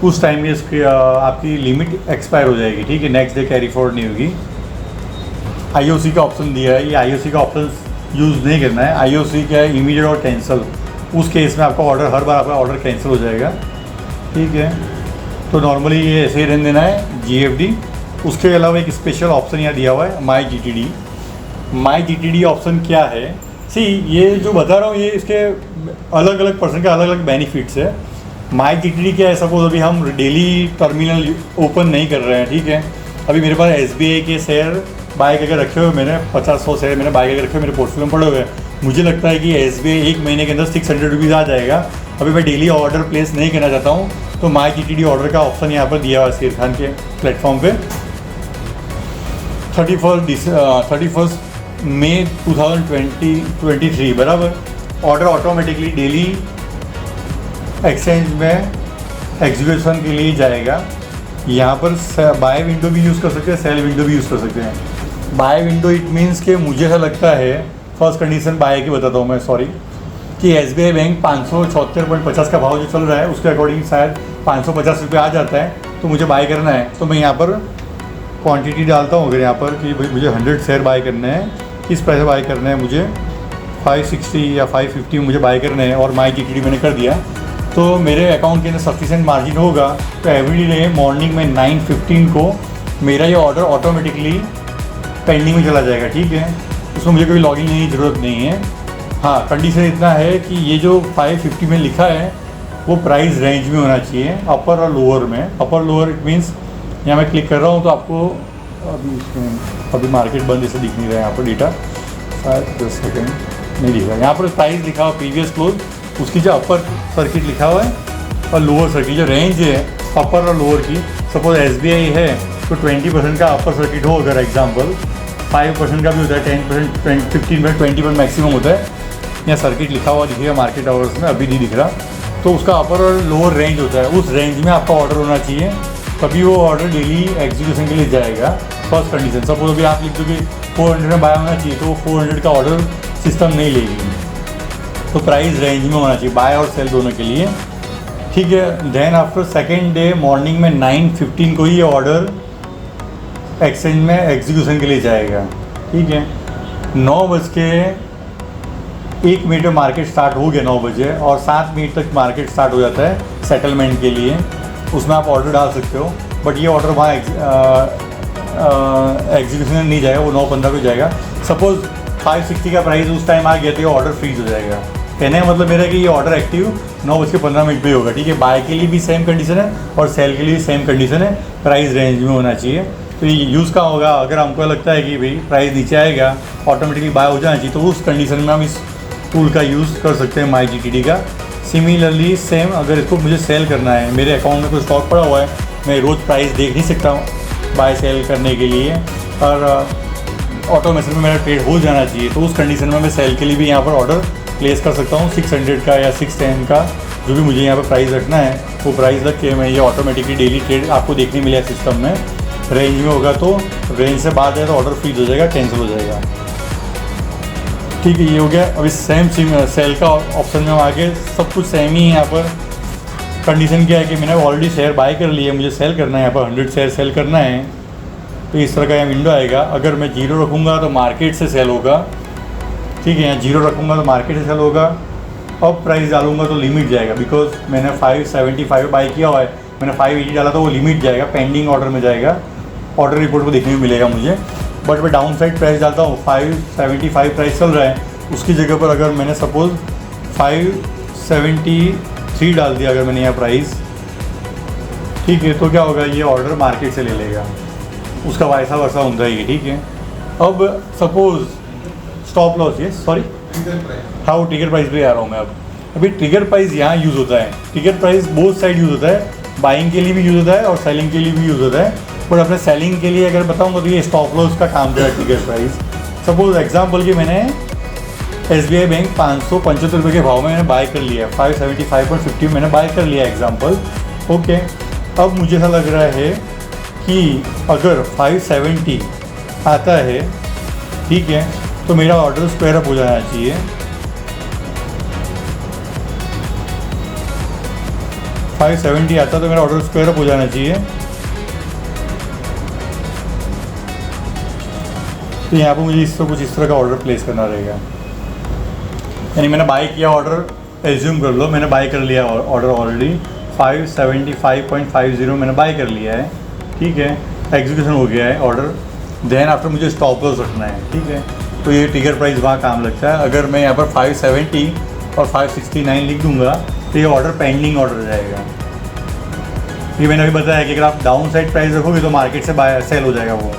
Speaker 1: उस टाइम में इसकी आपकी लिमिट एक्सपायर हो जाएगी, ठीक है। नेक्स्ट डे कैरी फॉरवर्ड नहीं होगी। IOC का ऑप्शन दिया है, ये IOC का ऑप्शन यूज़ नहीं करना है। IOC क्या है, इमीडिएट और कैंसिल। उस केस में आपका ऑर्डर हर बार आपका ऑर्डर कैंसिल हो जाएगा, ठीक है। तो नॉर्मली ये ऐसे ही रहने देना है GFD। उसके अलावा एक स्पेशल ऑप्शन यहाँ दिया हुआ है माई GTD ऑप्शन क्या है? सी ये जो बता रहा हूँ ये इसके अलग अलग पर्सन के अलग अलग बेनिफिट्स है। माई GTD क्या है, सपोज अभी हम डेली टर्मिनल ओपन नहीं कर रहे हैं, ठीक है। अभी मेरे पास SBI के शेयर बाय करके रखे हुए, मैंने 50-100 शेयर मैंने बाय करके रखे हुए, मेरे पोर्टफोलियो में पड़े हुए हैं। मुझे लगता है कि SBI 1 महीने के अंदर 600 रुपीज़ आ जाएगा। अभी मैं डेली ऑर्डर प्लेस नहीं करना चाहता हूँ, तो माई GTD ऑर्डर का ऑप्शन यहाँ पर दिया हुआ है शेर खान के प्लेटफॉर्म पे। 31 मई 2023 बराबर ऑर्डर ऑटोमेटिकली डेली एक्सचेंज में एग्जीक्यूशन के लिए जाएगा। यहाँ पर बाय विंडो भी यूज़ कर सकते हैं, सेल विंडो भी यूज़ कर सकते हैं। बाय विंडो इट मीन्स कि मुझे ऐसा लगता है, फर्स्ट कंडीशन बाय की बताता हूँ मैं, सॉरी, कि SBI बैंक 576.50 का भाव जो चल रहा है उसके अकॉर्डिंग शायद 550 रुपये आ जाता है, तो मुझे बाय करना है। तो मैं यहाँ पर क्वांटिटी डालता हूँ, अगर यहाँ पर कि भाई मुझे 100 शेयर बाय करने हैं, किस पैसे बाय करने हैं, मुझे 560 या 550 मुझे बाय करने हैं, और माई GTD मैंने कर दिया, तो मेरे अकाउंट के अंदर सफिशेंट मार्जिन होगा। तो एवरी डे मॉर्निंग में 9:15 को मेरा ये ऑर्डर ऑटोमेटिकली पेंडिंग में चला जाएगा, ठीक है। उसमें मुझे कोई लॉगिन की ज़रूरत नहीं है। हाँ, कंडीशन इतना है कि ये जो 550 में लिखा है वो प्राइस रेंज में होना चाहिए, अपर और लोअर में। अपर लोअर इट मीन्स यहाँ मैं क्लिक कर रहा हूँ तो आपको अभी मार्केट बंद जैसे दिख नहीं रहा है यहाँ पर डेटा, शायद 10 सेकेंड नहीं दिख रहा। यहाँ पर प्राइस लिखा हुआ प्रीवियस क्लोज, उसकी जो अपर सर्किट लिखा हुआ है और लोअर सर्किट, जो रेंज है अपर और लोअर की। सपोज SBI है तो 20% का अपर सर्किट हो, अगर एग्जाम्पल 5% का भी होता है, 10%, 15%, 20% मैक्सिमम होता है। यहाँ सर्किट लिखा हुआ दिखेगा मार्केट आवर्स में, अभी नहीं दिख रहा, तो उसका अपर और लोअर रेंज होता है। उस रेंज में आपका ऑर्डर होना चाहिए, तभी वो ऑर्डर डेली एग्जीक्यूशन के लिए जाएगा। फर्स्ट कंडीशन, सपोज अभी आप लिख दो कि 400 में बाय होना चाहिए, तो वो 400 का ऑर्डर सिस्टम नहीं लेगी, तो प्राइस रेंज में होना चाहिए बाय और सेल दोनों के लिए, ठीक है। Then after second day morning में 9:15 को ही ऑर्डर एक्सचेंज में एग्जीक्यूशन के लिए जाएगा, ठीक है। 9:01 में मार्केट स्टार्ट हो गया 9 बजे, और 7 मिनट तक मार्केट स्टार्ट हो जाता है सेटलमेंट के लिए। उसमें आप ऑर्डर डाल सकते हो, बट ये ऑर्डर वहाँ एग्जीक्यूशन नहीं जाएगा, वो 9:15 को जाएगा। सपोज 560 का प्राइस उस टाइम आ गया तो ये ऑर्डर फ्रीज हो जाएगा। कहने का मतलब मेरा कि ये ऑर्डर एक्टिव 9:15 पे होगा, ठीक है। बाय के लिए भी सेम कंडीशन है और सेल के लिए भी सेम कंडीशन है, प्राइस रेंज में होना चाहिए। तो ये यूज़ का होगा, अगर हमको लगता है कि भाई प्राइस नीचे आएगा ऑटोमेटिकली बाय हो जाना चाहिए, तो उस कंडीशन में हम इस टूल का यूज़ कर सकते हैं MyGTD का। सिमिलरली सेम अगर इसको मुझे सेल करना है, मेरे अकाउंट में कोई स्टॉक पड़ा हुआ है, मैं रोज़ प्राइस देख नहीं सकता हूँ बाय सेल करने के लिए, और ऑटोमेशन में मेरा ट्रेड हो जाना चाहिए, तो उस कंडीशन में मैं सेल के लिए भी यहाँ पर ऑर्डर प्लेस कर सकता हूँ 600 का या 610 का, जो भी मुझे यहाँ पर प्राइस रखना है वो प्राइस रख के मैं ये ऑटोमेटिकली डेली ट्रेड आपको देखने मिलेगा सिस्टम में। रेंज में होगा तो रेंज से बाहर जाए तो ऑर्डर फ्रीज हो जाएगा, कैंसिल हो जाएगा। ठीक है, ये हो गया। अभी सेम सेल का ऑप्शन में आगे सब कुछ सेम ही है। यहाँ पर कंडीशन क्या है कि मैंने ऑलरेडी शेयर बाय कर लिया, मुझे सेल करना है, यहाँ पर 100 शेयर सेल करना है, तो इस तरह का यहाँ विंडो आएगा। अगर मैं 0 रखूँगा तो मार्केट से सेल होगा, ठीक है, यहाँ 0 रखूँगा तो मार्केट से सेल होगा। अब प्राइस डालूंगा तो लिमिट जाएगा, बिकॉज मैंने 575 बाय किया हुआ है, मैंने 580 डाला तो वो लिमिट जाएगा, पेंडिंग ऑर्डर में जाएगा, ऑर्डर रिपोर्ट को देखने को मिलेगा मुझे। बट मैं डाउन साइड प्राइस डालता हूँ, 575 प्राइस चल रहा है, उसकी जगह पर अगर मैंने सपोज 573 डाल दिया अगर मैंने यहाँ प्राइस, ठीक है, तो क्या होगा, ये ऑर्डर मार्केट से ले लेगा, उसका वैसा वैसा होता है ये, ठीक है। अब सपोज स्टॉप लॉस, ये सॉरी हाँ, वो ट्रिगर प्राइस पे आ रहा हूँ मैं। अब अभी ट्रिगर प्राइस यहाँ यूज़ होता है, trigger price both side use होता है, बाइंग के लिए भी यूज़ होता है और सेलिंग के लिए भी यूज़ होता है। बट अपने सेलिंग के लिए अगर बताऊँगा तो ये स्टॉप लॉस का काम करेगा ट्रिगर प्राइस। सपोज एग्जाम्पल कि मैंने SBI बैंक 575 रुपये के भाव में मैंने बाय कर लिया, 575.50 मैंने बाय कर लिया एग्जाम्पल, ओके। अब मुझे ऐसा लग रहा है कि अगर 570 आता है, ठीक है, तो मेरा ऑर्डर स्क्वायर अप हो जाना चाहिए। $570 आता तो मेरा ऑर्डर स्क्वायर अप हो जाना चाहिए। तो यहाँ पर मुझे इसको कुछ इस तरह का ऑर्डर प्लेस करना रहेगा, यानी मैंने बाय किया ऑर्डर, एज्यूम कर लो मैंने बाय कर लिया ऑर्डर ऑलरेडी 575.50 मैंने बाय कर लिया है, ठीक है, एग्जीक्यूशन हो गया है ऑर्डर। देन आफ्टर मुझे स्टॉप लॉस रखना है, ठीक है, तो ये ट्रिगर प्राइस वहाँ काम लगता है। अगर मैं यहाँ पर 570 और 569 लिख दूंगा तो ये ऑर्डर पेंडिंग ऑर्डर जाएगा। ये मैंने अभी बताया कि अगर आप डाउन साइड प्राइस रखोगे तो मार्केट से बाय सेल हो जाएगा वो।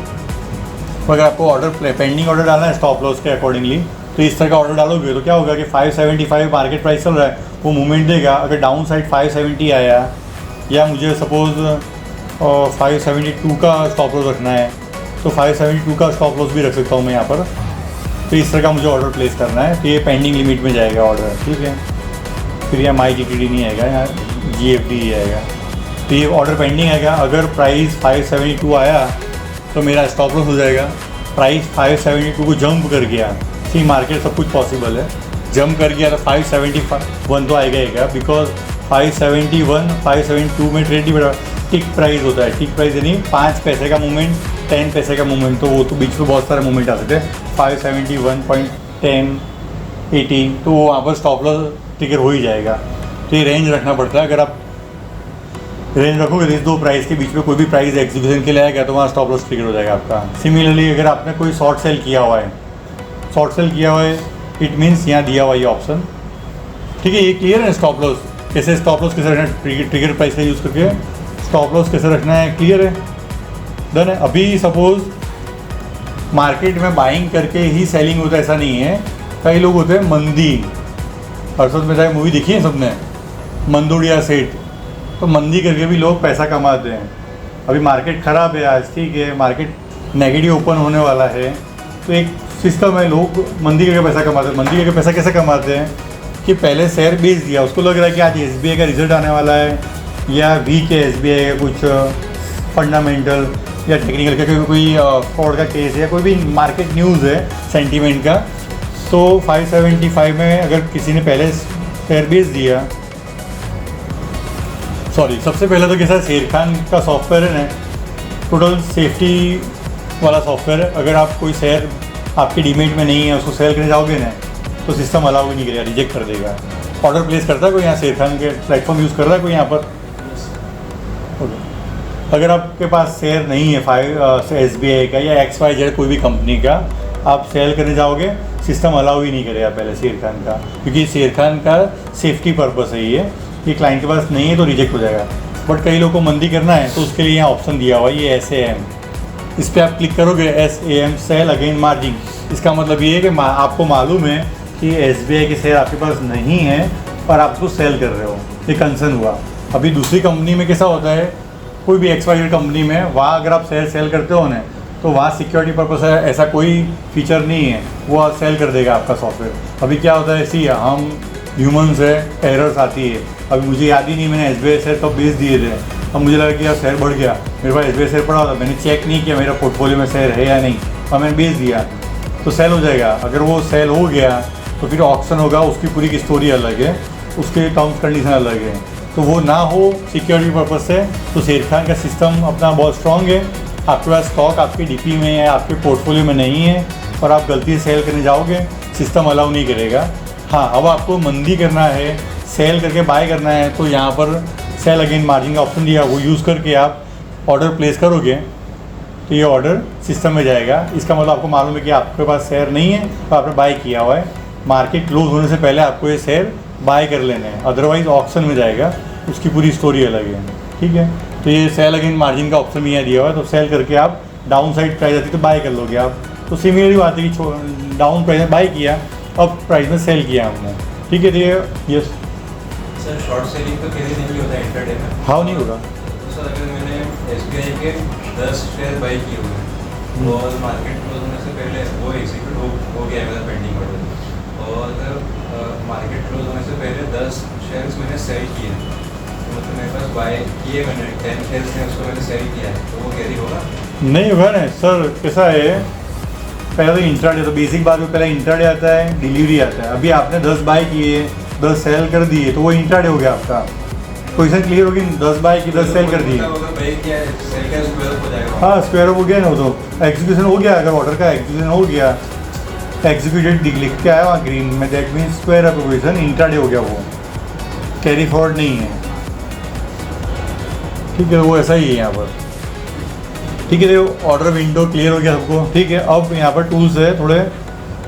Speaker 1: तो अगर आपको ऑर्डर पेंडिंग ऑर्डर डालना है स्टॉप लॉस के अकॉर्डिंगली, तो इस तरह का ऑर्डर डालोगे तो क्या होगा कि 575 मार्केट प्राइस चल रहा है, वो मूवमेंट देगा। अगर डाउन साइड 570 आया, या मुझे सपोज 572 का स्टॉप लॉस रखना है, तो 572 का स्टॉप लॉस भी रख सकता हूँ मैं यहाँ पर। तो इस तरह का मुझे ऑर्डर प्लेस करना है, तो ये पेंडिंग लिमिट में जाएगा ऑर्डर, ठीक है। फिर यहाँ MyGTD नहीं आएगा, यहाँ GFD ही आएगा। तो ये ऑर्डर पेंडिंग आएगा। अगर प्राइस 572 आया तो मेरा स्टॉप लॉस हो जाएगा। प्राइस 572 को जंप कर गया, सी मार्केट सब कुछ पॉसिबल है, जंप कर गया तो 571 तो आएगा, बिकॉज 571 572 में ट्रेड नहीं बढ़ा, टिक प्राइस होता है। टिक प्राइस यानी 5 पैसे का मूवमेंट, 10 पैसे का मूवमेंट, तो वो तो बीच में बहुत सारे मूवमेंट आ सकते हैं। 571.10 80 तो वो वहाँ पर स्टॉप लॉस ट्रिगर हो ही जाएगा। तो ये रेंज रखना पड़ता है। अगर आप रेंज रखोगे तो इस दो प्राइस के बीच में कोई भी प्राइस एग्जीक्यूशन के लिए आएगा तो वहाँ स्टॉप लॉस ट्रिगर हो जाएगा आपका। सिमिलरली अगर आपने कोई शॉर्ट सेल किया हुआ है, इट मीन्स यहाँ दिया हुआ ये ऑप्शन, ठीक है। ये क्लियर है स्टॉप लॉस कैसे, स्टॉप लॉस कैसे रखना है, ट्रिगर प्राइस का यूज़ करके स्टॉप लॉस कैसे रखना है, क्लियर है, डन है। अभी सपोज मार्केट में बाइंग करके ही सेलिंग होता है ऐसा नहीं है, कई लोग होते हैं मंदी। हर्षद मेहता की मूवी देखी है सबने, मंदोड़िया सेठ, तो मंदी करके भी लोग पैसा कमाते हैं। अभी मार्केट ख़राब है आज, ठीक है, मार्केट नेगेटिव ओपन होने वाला है, तो एक सिस्टम है, लोग मंदी करके पैसा कमाते हैं। मंदी करके पैसा कैसे कमाते हैं कि पहले शेयर बेच दिया, उसको लग रहा है कि आज SBI का रिजल्ट आने वाला है, या वीक है SBI का कुछ फंडामेंटल या टेक्निकल का कोई फ्रॉड का केस है, या कोई भी मार्केट न्यूज़ है सेंटीमेंट का, तो 575 में अगर किसी ने पहले शेयर बेच दिया, सॉरी सबसे पहले तो कैसा शेर खान का सॉफ्टवेयर है ना, टोटल सेफ्टी वाला सॉफ्टवेयर है। अगर आप कोई शेयर आपकी डीमेट में नहीं है उसको सेल करने जाओगे ना, तो सिस्टम अलाउ ही नहीं करेगा, रिजेक्ट कर देगा। ऑर्डर प्लेस करता है कोई यहाँ शेर खान के प्लेटफॉर्म यूज़ कर रहा है कोई यहाँ पर, ओके। अगर आपके पास शेयर नहीं है SBI का या XYZ कोई भी कंपनी का, आप सेल करने जाओगे सिस्टम अलाउ ही नहीं करेगा पहले शेर खान का, क्योंकि शेर खान का सेफ्टी पर्पस है ये क्लाइंट के पास नहीं है तो रिजेक्ट हो जाएगा। बट कई लोगों को मंदी करना है तो उसके लिए यहाँ ऑप्शन दिया हुआ है, ये SAM इस पर आप क्लिक करोगे SAM सेल अगेन मार्जिन। इसका मतलब ये है कि आपको मालूम है कि SBI के शेयर आपके पास नहीं है और आप उसको सेल कर रहे हो, ये कंसर्न हुआ। अभी दूसरी कंपनी में कैसा होता है, कोई भी XYZ कंपनी में वहाँ अगर आप शेयर सेल करते हो ना तो वहाँ सिक्योरिटी पर्पस है ऐसा कोई फीचर नहीं है, वो सेल कर देगा आपका सॉफ्टवेयर। अभी क्या होता है, ऐसी हम ह्यूमन्स है, एरर्स आती है। अभी मुझे याद ही नहीं मैंने SBI शेयर कब बेच दिए थे, अब मुझे लगा कि यार शेयर बढ़ गया, मेरे पास SBI शेयर पड़ा था, मैंने चेक नहीं किया मेरा पोर्टफोलियो में शेयर है या नहीं और मैंने बेच दिया तो सेल हो जाएगा। अगर वो सेल हो गया तो फिर ऑक्शन होगा, उसकी पूरी की स्टोरी अलग है, उसके टर्म्स कंडीशन अलग है। तो वो ना हो सिक्योरिटी पर्पज से, तो शेर खान का सिस्टम अपना बहुत स्ट्रॉन्ग है। आपके पास स्टॉक आपके DP में है, आपके पोर्टफोलियो में नहीं है और आप गलती से सेल करने जाओगे, सिस्टम अलाउ नहीं करेगा। हाँ, अब आपको मंदी करना है, सेल करके बाय करना है, तो यहाँ पर सेल अगेन मार्जिन का ऑप्शन दिया, वो यूज़ करके आप ऑर्डर प्लेस करोगे तो ये ऑर्डर सिस्टम में जाएगा। इसका मतलब आपको मालूम है कि आपके पास शेयर नहीं है तो आपने बाय किया हुआ है, मार्केट क्लोज होने से पहले आपको ये शेयर बाय कर लेने हैं, अदरवाइज ऑप्शन में जाएगा, उसकी पूरी स्टोरी अलग है। ठीक है, तो ये सेल अगेन मार्जिन का ऑप्शन यहाँ दिया हुआ है, तो सेल करके आप डाउन साइड प्राइस आती तो बाय कर लोगे आप। तो सिमिलरली बात है कि डाउन प्राइस में बाय किया, अब प्राइस में सेल किया हमने। ठीक है, तो ये यस
Speaker 4: सर शॉर्ट सेलिंग तो कभी नहीं होता इंट्राडे में?
Speaker 1: हाँ, नहीं होगा।
Speaker 4: तो सर अगर मैंने SBI के 10 शेयर बाई किए हुए हैं और मार्केट क्लोज होने से पहले वो एग्जीक्यूट हो गया है मेरा पेंडिंग ऑर्डर, और अगर मार्केट क्लोज होने से पहले 10 शेयर्स मैंने सेल किए हैं, तो मतलब मेरे पास बाय किए मैंने 10 शेयर्स हैं, उसको मैंने सेल किया है, तो वो कैरी होगा?
Speaker 1: नहीं होगा ना सर। कैसा है, पहले तो इंट्राडे, तो बेसिक बात में पहले इंट्राडे आता है, डिलीवरी आता है। अभी आपने 10 बाय किए, 10 सेल कर दिए, तो वो इंट्राडे हो गया आपका। पोजीशन क्लियर होगी, 10 बाय की 10 सेल कर दिए, हाँ स्क्वायर हो गया ना, वो तो एग्जीक्यूशन हो गया। अगर ऑर्डर का एग्जीक्यूशन हो गया, एग्जीक्यूटेड लिख के आया वहाँ ग्रीन में, that means square up position intraday हो गया, वो कैरी फॉरवर्ड नहीं है। ठीक है, वो ऐसा ही है यहाँ पर। ठीक है, तो ऑर्डर विंडो क्लियर हो गया सबको। ठीक है, अब यहाँ पर टूल्स है थोड़े,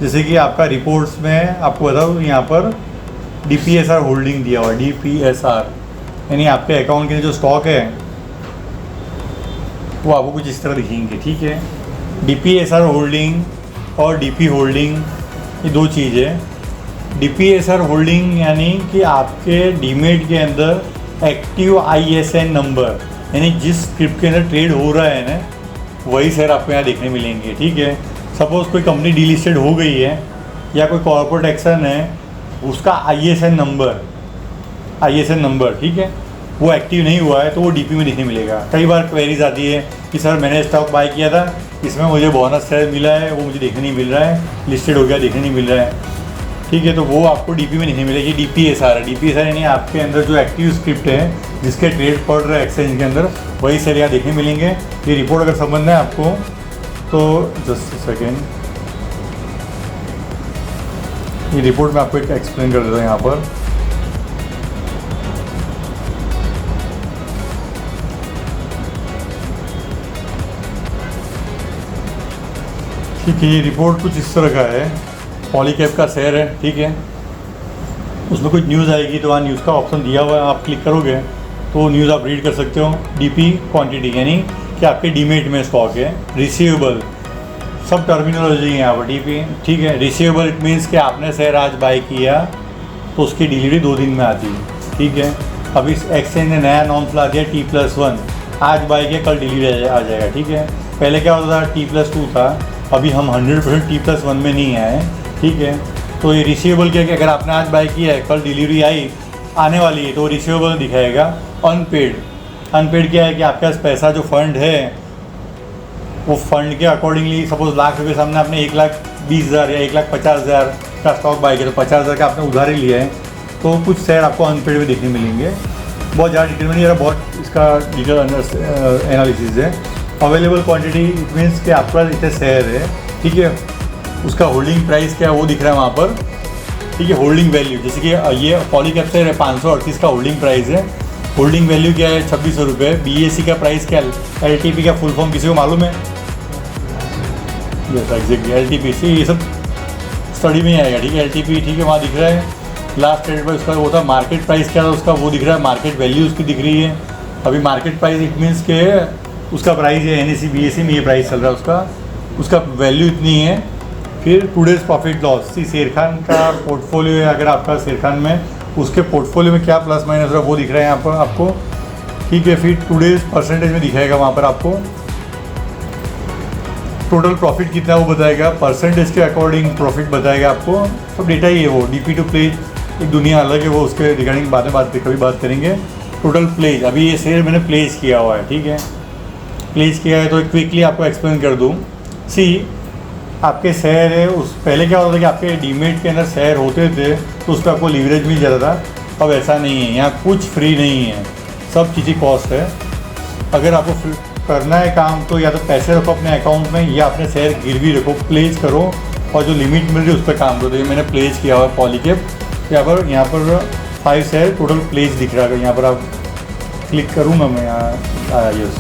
Speaker 1: जैसे कि आपका रिपोर्ट्स में आपको बताओ, यहाँ पर DPSR होल्डिंग दिया हुआ है, DPSR यानी आपके अकाउंट के जो स्टॉक है वो आपको कुछ इस तरह दिखेंगे। ठीक है, DPSR होल्डिंग और DP होल्डिंग ये दो चीज़ है। DPSR होल्डिंग यानी कि आपके डीमेट के अंदर एक्टिव ISIN नंबर, यानी जिस स्क्रिप्ट के अंदर ट्रेड हो रहा है ना, वही शेयर आपको यहाँ देखने मिलेंगे। ठीक है, सपोज़ कोई कंपनी डीलिस्टेड हो गई है या कोई कॉर्पोरेट एक्शन है, उसका ISIN नंबर ठीक है, वो एक्टिव नहीं हुआ है तो वो DP में दिखने मिलेगा। कई बार क्वेरीज आती है कि सर मैंने स्टॉक बाय किया था, इसमें मुझे बोनस शेयर मिला है, वो मुझे देखने नहीं मिल रहा है, लिस्टेड हो गया देखने नहीं मिल रहा है। ठीक है, तो वो आपको DP में दिखने मिलेगी। DPSR है, DPSR यानी आपके अंदर जो एक्टिव स्क्रिप्ट है जिसके ट्रेड पड़ रहा है एक्सचेंज के अंदर, वही शेयर यहाँ देखने मिलेंगे। ये रिपोर्ट अगर समझना है आपको तो जस्ट सेकेंड, ये रिपोर्ट में आपको एक एक्सप्लेन कर देता हूँ यहाँ पर। ठीक है, ये रिपोर्ट कुछ इस तरह का है, पॉलीकैब का शेयर है। ठीक है, उसमें कुछ न्यूज़ आएगी तो वहाँ न्यूज़ का ऑप्शन दिया हुआ है, आप क्लिक करोगे तो न्यूज़ आप रीड कर सकते हो। DP क्वांटिटी यानी कि आपके डीमेट में स्टॉक है। रिसीवेबल, सब टर्मिनोलॉजी है यहाँ पर DP। ठीक है, रिसीवेबल इट मीन्स कि आपने शेयर आज बाय किया तो उसकी डिलीवरी 2 दिन में आती है। ठीक है, अभी इस एक्सचेंज ने नया नॉर्म्स ला दिया T+1, आज बाय किया कल डिलीवरी आ जाएगा। ठीक है, पहले क्या होता था T+2 था, अभी हम 100% T+1 में नहीं आए। ठीक है, तो ये रिसीवेबल क्या कि अगर आपने आज बाय किया है, कल डिलीवरी आई आने वाली है तो रिसीवेबल दिखाएगा। अनपेड, अनपेड क्या है कि आपके पास पैसा जो फंड है वो फंड के अकॉर्डिंगली, सपोज लाख रुपये सामने आपने 1,20,000 या 1,50,000 का स्टॉक बाय किया तो 50,000 का आपने उधार ही लिया है, तो कुछ शेयर आपको अनपेड में देखने मिलेंगे। बहुत ज़्यादा डिटेल में नहीं, बहुत इसका डिटेल एनालिसिस है। अवेलेबल क्वांटिटी इट मीन्स कि आपका इतने शेयर है। ठीक है, उसका होल्डिंग प्राइस क्या है वो दिख रहा है वहाँ पर। ठीक है, होल्डिंग वैल्यू, जैसे कि ये पॉलीकैब शेयर है 538 का होल्डिंग प्राइस है। होल्डिंग वैल्यू क्या है 2600 रुपये। BSE का प्राइस क्या है, LTP का फुल फॉर्म किसी को मालूम है? यस एग्जैक्टली, LTP से ये सब स्टडी में ही आएगा। ठीक है, LTP ठीक है, वहाँ दिख रहा है। लास्ट ट्रेड पर उसका वो था, मार्केट प्राइस क्या था उसका वो दिख रहा है, मार्केट वैल्यू उसकी दिख रही है। अभी मार्केट प्राइस इट मीन्स के उसका प्राइस है NSE BSE में ये प्राइस चल रहा है उसका वैल्यू इतनी है। फिर टुडेज प्रॉफिट लॉस, सी शेर खान का पोर्टफोलियो है, अगर आपका शेर खान में उसके पोर्टफोलियो में क्या प्लस माइनस रहा वो दिख रहा है यहाँ पर आपको, ठीक है। फिर टुडेज परसेंटेज में दिखाएगा वहाँ पर आपको टोटल प्रॉफिट कितना वो बताएगा, परसेंटेज के अकॉर्डिंग प्रॉफिट बताएगा आपको, सब डेटा ही है वो। DP टू प्लेज एक दुनिया अलग है, वो उसके रिगार्डिंग बाद में कभी बात करेंगे। टोटल प्लेज, अभी ये शेयर मैंने प्लेज किया हुआ है, ठीक है, प्लेज किया है तो क्विकली आपको एक्सप्लेन कर दूँ। सी आपके शेयर है उस पहले क्या होता था कि आपके डीमेट के अंदर शेयर होते थे तो उस पर आपको लीवरेज मिल जाता था। अब ऐसा नहीं है, यहाँ कुछ फ्री नहीं है, सब चीज़ें कॉस्ट है। अगर आपको करना है काम तो या तो पैसे रखो अपने अकाउंट में या अपने शेयर गिरवी रखो, प्लेज करो और जो लिमिट मिल रही है उस पर काम करो। तो ये मैंने प्लेज किया हुआ है पॉलीकेप, यहाँ पर 5 शेयर टोटल प्लेज दिख रहा है। यहाँ पर आप क्लिक करूँगा मैं, यहाँ यस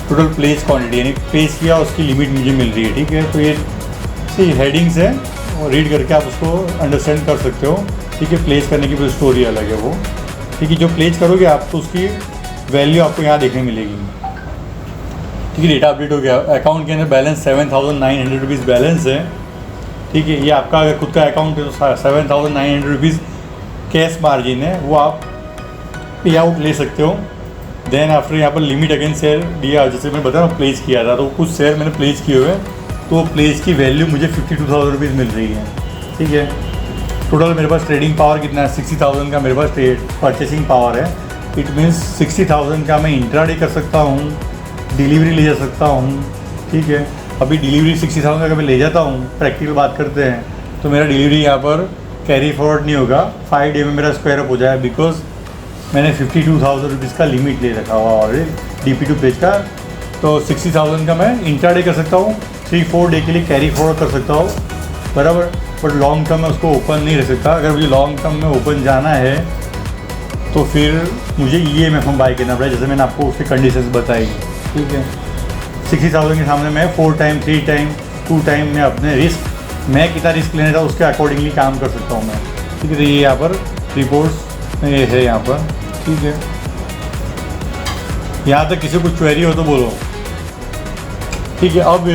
Speaker 1: टोटल प्लेज क्वांटिटी यानी प्लेज किया उसकी लिमिट मुझे मिल रही है, ठीक है। तो ये हेडिंग्स है और रीड करके आप उसको अंडरस्टैंड कर सकते हो, ठीक है। प्लेस करने की भी स्टोरी अलग है वो, ठीक है। जो प्लेस करोगे आप तो उसकी वैल्यू आपको यहाँ देखने मिलेगी, ठीक है। डेटा अपडेट हो गया, अकाउंट के अंदर बैलेंस 7,900 रुपीज़ बैलेंस है, ठीक है। ये आपका अगर खुद का अकाउंट है तो 7,900 रुपीज़ कैश मार्जिन है, वो आप पे आउट ले सकते हो। देन आफ्टर यहाँ पर लिमिट अगेंस्ट शेयर दिया, जैसे मैंने बताया प्लेस किया था तो कुछ शेयर मैंने प्लेस किए हुए, तो प्लेस की वैल्यू मुझे 52,000 रुपीज़ मिल रही है, ठीक है। टोटल मेरे पास ट्रेडिंग पावर कितना है, 60,000 का मेरे पास परचेसिंग पावर है। इट मीन्स 60,000 का मैं इंट्राडे कर सकता हूँ, डिलीवरी ले जा सकता हूँ, ठीक है। अभी डिलीवरी 60,000 का अगर मैं ले जाता हूँ, प्रैक्टिकल बात करते हैं तो मेरा डिलीवरी यहाँ पर कैरी फॉरवर्ड नहीं होगा, 5 डे में मेरा स्क्वायर अप हो जाएगा, बिकॉज मैंने 52,000 रुपीज़ का लिमिट ले रखा हुआ ऑलरेडी DP टू पेज का। तो 60,000 का मैं इंट्राडे कर सकता हूँ, 3-4 डे के लिए कैरी फॉरवर्ड कर सकता हूँ, बराबर। बट लॉन्ग टर्म में उसको ओपन नहीं रख सकता। अगर मुझे लॉन्ग टर्म में ओपन जाना है तो फिर मुझे EMF में बाई करना पड़ेगा, जैसे मैंने आपको उसकी कंडीशंस बताई, ठीक है। 60,000 के सामने मैं 4 टाइम 3 टाइम 2 टाइम में अपने रिस्क, मैं कितना रिस्क लेना था उसके अकॉर्डिंगली काम कर सकता हूँ मैं, ठीक है। तो ये यहाँ पर रिपोर्ट्स ये है यहाँ पर, ठीक है। यहाँ तक किसी को क्वेरी हो तो बोलो, ठीक है। अब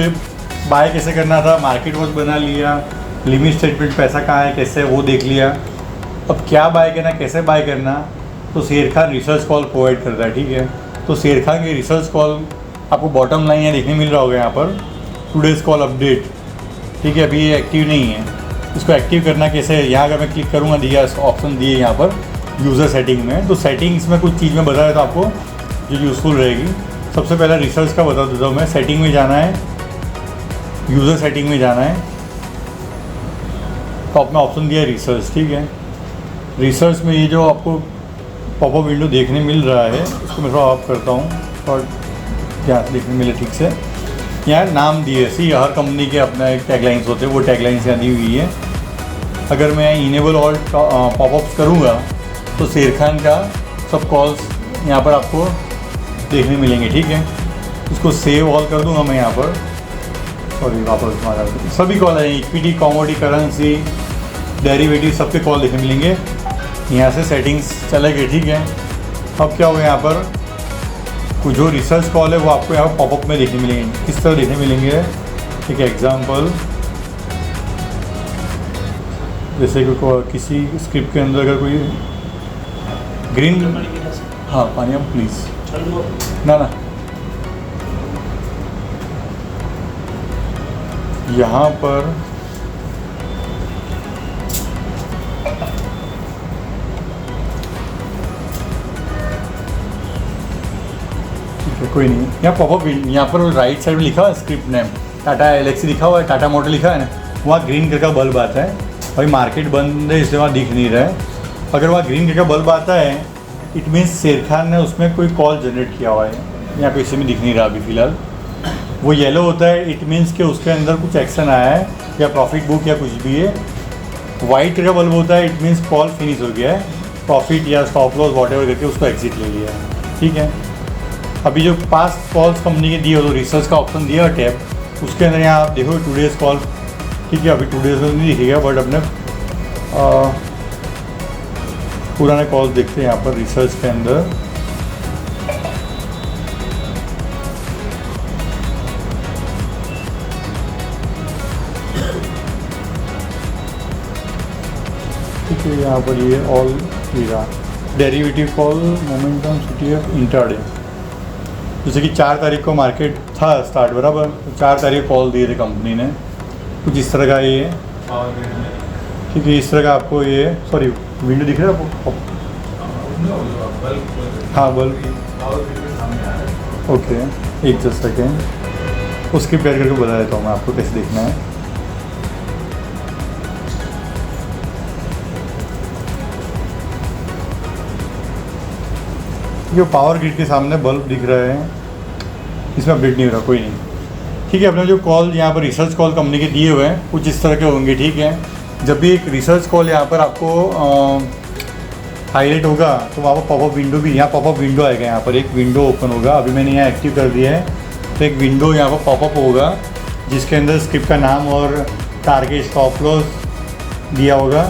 Speaker 1: बाय कैसे करना था, मार्केट वॉच बना लिया, लिमिट स्टेटमेंट पैसा कहाँ है कैसे वो देख लिया। अब क्या बाय करना, कैसे बाय करना, तो शेर खान रिसर्च कॉल प्रोवाइड करता है, ठीक है। तो शेर खान की रिसर्च कॉल आपको बॉटम लाइन यहाँ देखने मिल रहा होगा, यहाँ पर टुडेज कॉल अपडेट, ठीक है। अभी ये एक्टिव नहीं है, इसको एक्टिव करना कैसे है, यहाँ अगर मैं क्लिक करूँगा, दिया ऑप्शन दिए यहाँ पर यूज़र सेटिंग में, तो सेटिंग्स में कुछ चीज़ में बता रहा था आपको जो यूज़फुल रहेगी। सबसे पहले रिसर्च का बता देता हूँ मैं, सेटिंग में जाना है, यूज़र सेटिंग में जाना है, टॉप में ऑप्शन दिया है रिसर्च, ठीक है। रिसर्च में ये जो आपको पॉपअप विंडो देखने मिल रहा है, इसको मैं थोड़ा ऑफ करता हूँ और यहाँ से देखने मिले ठीक से। यहाँ नाम दिए, सी हर कंपनी के अपना एक टैगलाइंस होते हैं, वो टैगलाइंस यहाँ दी हुई है। अगर मैं इनेबल ऑल पॉपअप्स करूँगा तो शेर खान का सब कॉल्स यहाँ पर आपको देखने मिलेंगे, ठीक है। इसको सेव ऑल कर दूँगा मैं यहाँ पर, सॉरी वापस मारा, सभी कॉल हैं, इक्विटी, कॉमोडिटी, करेंसी, डेरिवेटिव, सबके कॉल देखने मिलेंगे। यहाँ से सेटिंग्स चले गए, ठीक है। अब क्या होगा, यहाँ पर कुछ जो रिसर्च कॉल है वो आपको यहाँ पॉपअप में देखने मिलेंगे। किस तरह देखने मिलेंगे, ठीक है। एग्जाम्पल जैसे कि किसी स्क्रिप्ट के अंदर अगर कोई ग्रीन, हाँ पानी आप प्लीज़, ना यहाँ पर कोई नहीं, यहाँ पॉपअप यहाँ पर राइट साइड में लिखा हुआ है स्क्रिप्ट नेम, टाटा एलेक्सी लिखा हुआ है, टाटा मोटर लिखा है ना, वहाँ ग्रीन कलर का बल्ब आता है। भाई मार्केट बंद है इसलिए वहाँ दिख नहीं रहा है। अगर वहाँ ग्रीन कलर का बल्ब आता है इट मीन्स शेर खान ने उसमें कोई कॉल जनरेट किया हुआ है, यहाँ पे इसी में दिख नहीं रहा अभी फ़िलहाल। वो येलो होता है इट मीन्स कि उसके अंदर कुछ एक्शन आया है या प्रॉफिट बुक या कुछ भी है। वाइट कलर का बल्ब होता है इट मीन्स कॉल फिनिश हो गया है, प्रॉफिट या स्टॉप लॉस वॉटएवर करके उसको एग्जिट ले लिया है, ठीक है। अभी जो पास्ट कॉल्स कंपनी के दिए हो तो रिसर्च का ऑप्शन दिया है टैब, उसके अंदर यहाँ आप देखो टुडेज कॉल, ठीक है। अभी टुडेज में नहीं दिखेगा बट अपने पुराने कॉल्स देखते हैं यहाँ पर रिसर्च के अंदर। है, यहाँ पर ये ऑल हीरा derivative call momentum city of intraday, जैसे कि 4 तारीख को मार्केट था स्टार्ट बराबर, तो 4 तारीख कॉल दिए थे कंपनी ने, कुछ इस तरह का ये ठीक है। इस तरह का आपको ये सॉरी विंडो दिख रहा है आपको? हाँ बल्ब, ओके एक जस्ट सेकेंड, उसके पेयर करके बता देता हूँ मैं आपको कैसे देखना है। जो पावर ग्रिड के सामने बल्ब दिख रहा है, इसमें अपडेट नहीं हो रहा, कोई नहीं, ठीक है। अपने जो कॉल यहाँ पर रिसर्च कॉल कंपनी के दिए हुए हैं कुछ इस तरह के होंगे, ठीक है। जब भी एक रिसर्च कॉल यहाँ पर आपको हाईलाइट होगा तो वहाँ पर पॉपअप विंडो भी, यहाँ पॉपअप विंडो आएगा, यहाँ पर एक विंडो ओपन होगा, अभी मैंने यहाँ एक्टिव कर दिया है, तो एक विंडो यहाँ पर पॉपअप होगा जिसके अंदर स्क्रिप्ट का नाम और टारगेट स्टॉप लॉस दिया होगा।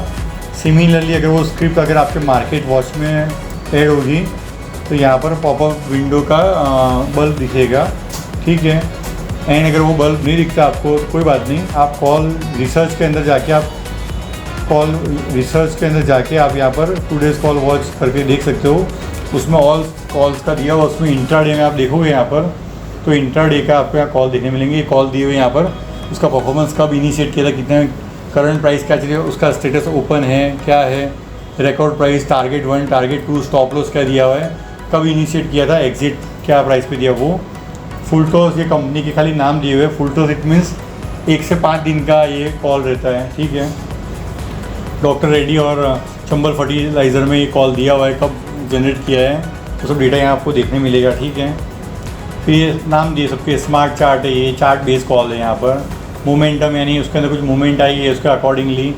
Speaker 1: सिमिलरली अगर वो स्क्रिप्ट अगर आपके मार्केट वॉच में ऐड होगी तो यहाँ पर पॉपअप विंडो का बल्ब दिखेगा, ठीक है। एंड अगर वो बल्ब नहीं दिखता आपको तो कोई बात नहीं, आप कॉल रिसर्च के अंदर जाके आप यहाँ पर टुडेज कॉल वॉच करके देख सकते हो, उसमें ऑल कॉल्स का दिया हुआ, उसमें इंट्राडे में आप देखोगे यहाँ पर तो इंट्राडे का आपको यहाँ कॉल देखने मिलेंगे। ये कॉल दिए हुए यहाँ पर उसका परफॉर्मेंस कब इनिशिएट किया था, कितने करंट प्राइस क्या चाहिए, उसका स्टेटस ओपन है क्या है, record price, target 1 target 2 stop loss क्या दिया हुआ है, कब इनिशिएट किया था, एग्जिट क्या प्राइस पे दिया, वो फुल टॉस ये कंपनी के खाली नाम दिए हुए। फुल टॉस इट मीन्स 1 से 5 दिन का ये कॉल रहता है, ठीक है। डॉक्टर रेड्डी और चंबल फर्टिलाइज़र में ये कॉल दिया हुआ है, कब जनरेट किया है, तो सब डेटा यहाँ आपको देखने मिलेगा, ठीक है। फिर ये नाम दिए सबके, स्मार्ट चार्ट है, ये चार्ट बेस्ड कॉल है। यहाँ पर मोमेंटम यानी उसके अंदर कुछ मूवमेंट आई है उसके अकॉर्डिंगली,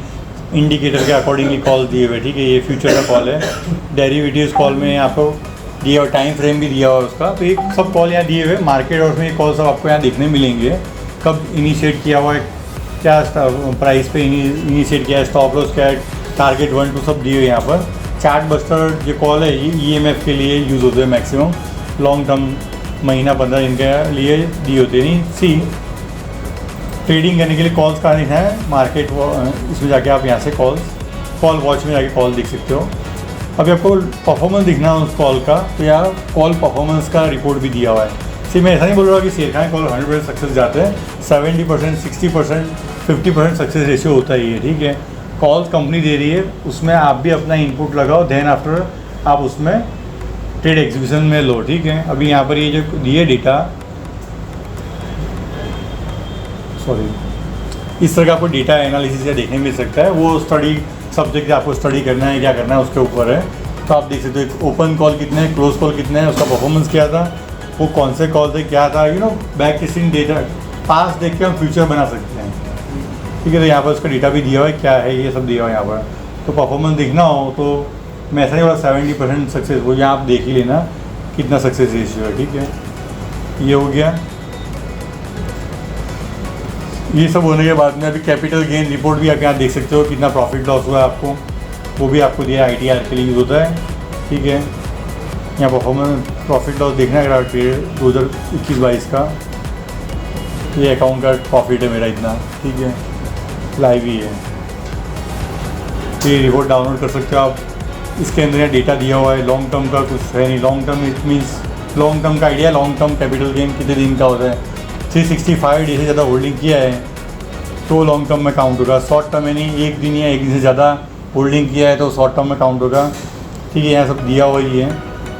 Speaker 1: इंडिकेटर के अकॉर्डिंगली कॉल दिए हुए, ठीक है। ये फ्यूचर का कॉल है। डेरिवेटिव्स कॉल में आपको दिया हुआ टाइम फ्रेम भी दिया हुआ है उसका, तो ये सब कॉल यहाँ दिए हुए। मार्केट और में ये कॉल सब आपको यहाँ देखने मिलेंगे, कब इनिशिएट किया हुआ है, क्या प्राइस पे इनिशिएट किया है, स्टॉप लॉस क्या है, टारगेट 1 2 सब दिए हुए यहाँ पर। चार्ट बस्टर जो कॉल है ये EMF के लिए यूज़ होते हैं मैक्सिमम, लॉन्ग टर्म महीना 15 दिन के लिए दिए होते हैं। नहीं ट्रेडिंग करने के लिए कॉल्स का नहीं है मार्केट, इसमें जाके आप यहाँ से कॉल वॉच में जाके कॉल देख सकते हो। अभी आपको परफॉर्मेंस दिखना है उस कॉल का, तो यहाँ कॉल परफॉर्मेंस का रिपोर्ट भी दिया हुआ है। सिर्फ मैं ऐसा नहीं बोल रहा कि शेरखान कॉल 100% सक्सेस जाते हैं, 70% 60% 50% सक्सेस रेशियो होता ही है, ठीक है। कॉल्स कंपनी दे रही है, उसमें आप भी अपना इनपुट लगाओ, देन आफ्टर आप उसमें ट्रेड एग्जीक्यूशन में लो, ठीक है। अभी यहाँ पर ये जो दिए डेटा, सॉरी इस तरह का आपको डेटा एनालिसिस या देखने मिल सकता है, वो स्टडी सब्जेक्ट आपको स्टडी करना है क्या करना है उसके ऊपर है। तो आप देख सकते हो ओपन कॉल कितने हैं, क्लोज कॉल कितने हैं, उसका परफॉर्मेंस क्या था, वो कौन से कॉल थे, क्या था, बैक टेस्टिंग डेटा, पास देख के हम फ्यूचर बना सकते हैं, ठीक है। तो यहाँ पर उसका डेटा भी दिया हुआ है, क्या है ये सब दिया हुआ है यहाँ पर। तो परफॉर्मेंस देखना हो तो मैं ऐसा नहीं बोला 70% सक्सेस, वो यहाँ आप देख ही लेना कितना सक्सेस रेशियो है, ठीक है। ये हो गया। ये सब होने के बाद में अभी कैपिटल गेन रिपोर्ट भी आप यहाँ देख सकते हो, कितना प्रॉफिट लॉस हुआ है आपको, वो भी आपको दिया ITR के लिए यूज़ होता है, ठीक है। यहाँ परफॉर्मेंस प्रॉफिट लॉस देखना है अगर ट्रेड 2021-22 का, ये अकाउंट का प्रॉफिट है मेरा इतना, ठीक है, लाइव ही है। तो ये रिपोर्ट डाउनलोड कर सकते हो आप, इसके अंदर यहाँ डेटा दिया हुआ है। लॉन्ग टर्म का कुछ है नहीं, long term it means long term का idea, long term capital gain कितने दिन का होता है, 365 डे से ज़्यादा होल्डिंग किया है तो लॉन्ग टर्म में काउंट होगा। शॉर्ट टर्म यानी एक दिन या एक दिन से ज़्यादा होल्डिंग किया है तो शॉर्ट टर्म में काउंट होगा, ठीक है। यहाँ सब दिया हुआ ही है,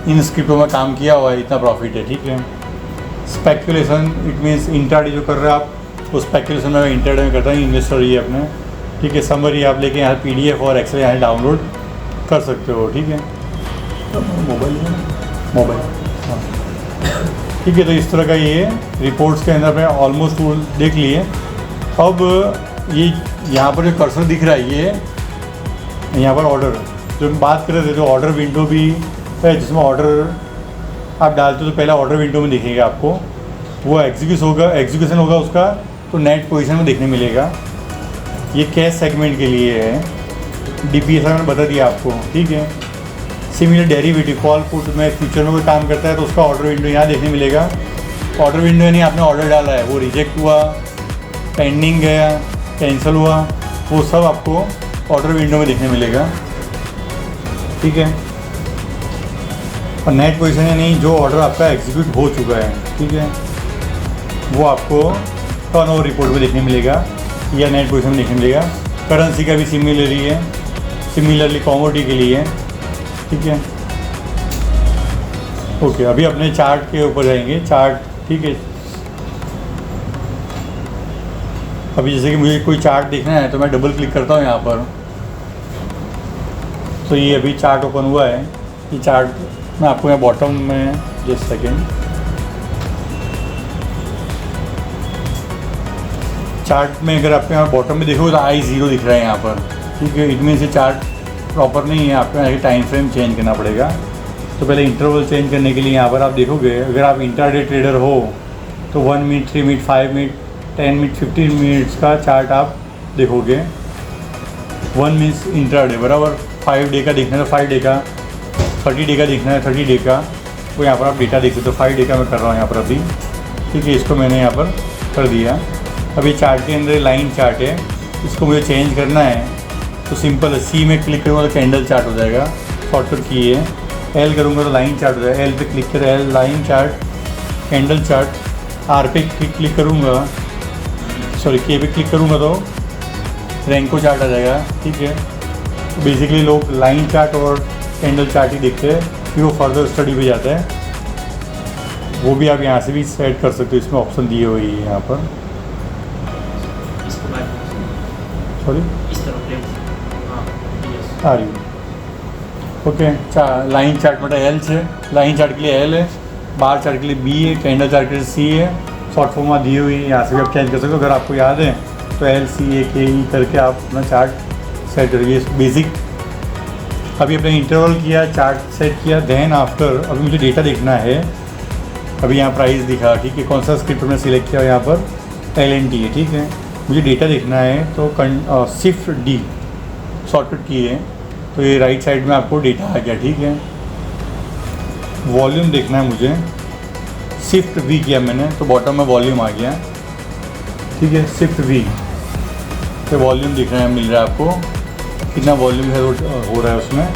Speaker 1: इन स्क्रिप्टों में काम किया हुआ है, इतना प्रॉफिट है, ठीक है। स्पेकुलेशन इट मीन्स इंट्राडे जो कर रहे हैं आप, तो स्पेकुलेशन में इंट्राडे में करता है इन्वेस्टर ही है अपने, ठीक है। समरी आप लेके यहाँ PDF और एक्सेल यहाँ डाउनलोड कर सकते हो, ठीक है। मोबाइल हाँ, ठीक है। तो इस तरह का ये रिपोर्ट्स के अंदर में ऑलमोस्ट टूल देख लिए। अब ये यहाँ पर जो कर्सर दिख रहा है, ये यहाँ पर ऑर्डर जो हम बात कर रहे थे, जो ऑर्डर विंडो भी है जिसमें ऑर्डर आप डालते हो तो पहला ऑर्डर विंडो में दिखेगा आपको, वो एग्जीक्यूशन होगा उसका, तो नेट पोजीशन में देखने मिलेगा। ये कैश सेगमेंट के लिए है, DPS मैंने बता दिया आपको, ठीक है। सिमिलर डेरिवेटिव कॉल पुट में फ्यूचर में कोई काम करता है तो उसका ऑर्डर विंडो यहाँ देखने मिलेगा। ऑर्डर विंडो यानी आपने ऑर्डर डाला है, वो रिजेक्ट हुआ, पेंडिंग गया, कैंसिल हुआ, वो सब आपको ऑर्डर विंडो में देखने मिलेगा, ठीक है। और नेट पोजीशन है नहीं, जो ऑर्डर आपका एग्जीक्यूट हो चुका है, ठीक है, वो आपको टर्नओवर रिपोर्ट में देखने मिलेगा या नेट पोजीशन में देखने मिलेगा। करेंसी का भी सिमिलरली कॉमोडिटी के लिए, ठीक है। ओके, अभी अपने चार्ट के ऊपर जाएंगे, चार्ट, ठीक है। अभी जैसे कि मुझे कोई चार्ट देखना है तो मैं डबल क्लिक करता हूँ यहाँ पर, तो ये अभी चार्ट ओपन हुआ है। ये चार्ट मैं आपको यहाँ बॉटम में, जस्ट सेकेंड, चार्ट में अगर आप यहाँ बॉटम में देखोगे तो I0 दिख रहा है यहाँ पर, ठीक है। इनमें से चार्ट प्रॉपर नहीं है, आपको यहाँ टाइम फ्रेम चेंज करना पड़ेगा। तो पहले इंटरवल चेंज करने के लिए यहाँ पर आप देखोगे, अगर आप इंट्राडे ट्रेडर हो तो 1 minute, 3 minute, 5 minute, 10 minute, 15 minutes का चार्ट आप देखोगे। 1 मीन्स इंट्राडे बराबर, 5 डे का देखना है तो 5 डे का, 30 डे का देखना है 30 डे का, तो यहाँ पर आप डेटा देख सकते हो। 5 डे का मैं कर रहा हूँ यहाँ पर अभी, ठीक है। इसको मैंने यहाँ पर कर दिया। अभी चार्ट के अंदर लाइन चार्ट है, इसको मुझे चेंज करना है तो सिंपल है, सी में क्लिक करूँगा तो कैंडल चार्ट हो जाएगा, शॉर्टकट की है। एल करूँगा तो लाइन चार्ट हो जाएगा, एल पे क्लिक करें, L line chart, candle chart. R पे क्लिक करूँगा, सॉरी के पे क्लिक करूँगा तो रैंको चार्ट आ जाएगा, ठीक है। तो बेसिकली लोग लाइन चार्ट और कैंडल चार्ट ही देखते हैं, फिर वो फर्दर स्टडी पे जाता है। वो भी आप यहाँ से भी सेट कर सकते हो, इसमें ऑप्शन दिए हुए हैं यहाँ पर,
Speaker 3: इसके बाद
Speaker 1: सॉरी
Speaker 3: इस तरफ लेफ्ट, हाँ यस
Speaker 1: आ रही है। ओके, लाइन चार्ट मतलब एल से, लाइन चार्ट के लिए एल है, बार चार्ट के लिए बी है, कैंडल चार्ट के लिए सी है। शॉर्ट फॉर्म में दिए हुई है, यहाँ से भी आप चेंज कर सकते हो। अगर आपको याद है तो एल सी ए के ई करके आप अपना चार्ट सेट करिए, बेसिक। अभी अपने इंटरवल किया, चार्ट सेट किया, देन आफ्टर अभी मुझे डेटा देखना है। अभी यहाँ प्राइस दिखा, ठीक है। कौन सा स्क्रिप्ट मैंने सिलेक्ट किया, यहाँ पर LNT है, ठीक है। मुझे डेटा देखना है तो शिफ्ट डी शॉर्टकट की है, तो ये राइट साइड में आपको डेटा आ गया, ठीक है। वॉल्यूम देखना है मुझे, शिफ्ट वी किया मैंने तो बॉटम में वॉल्यूम आ गया, ठीक है। शिफ्ट वी तो वॉल्यूम दिख रहा है, मिल रहा है आपको कितना वॉल्यूम है हो रहा है उसमें।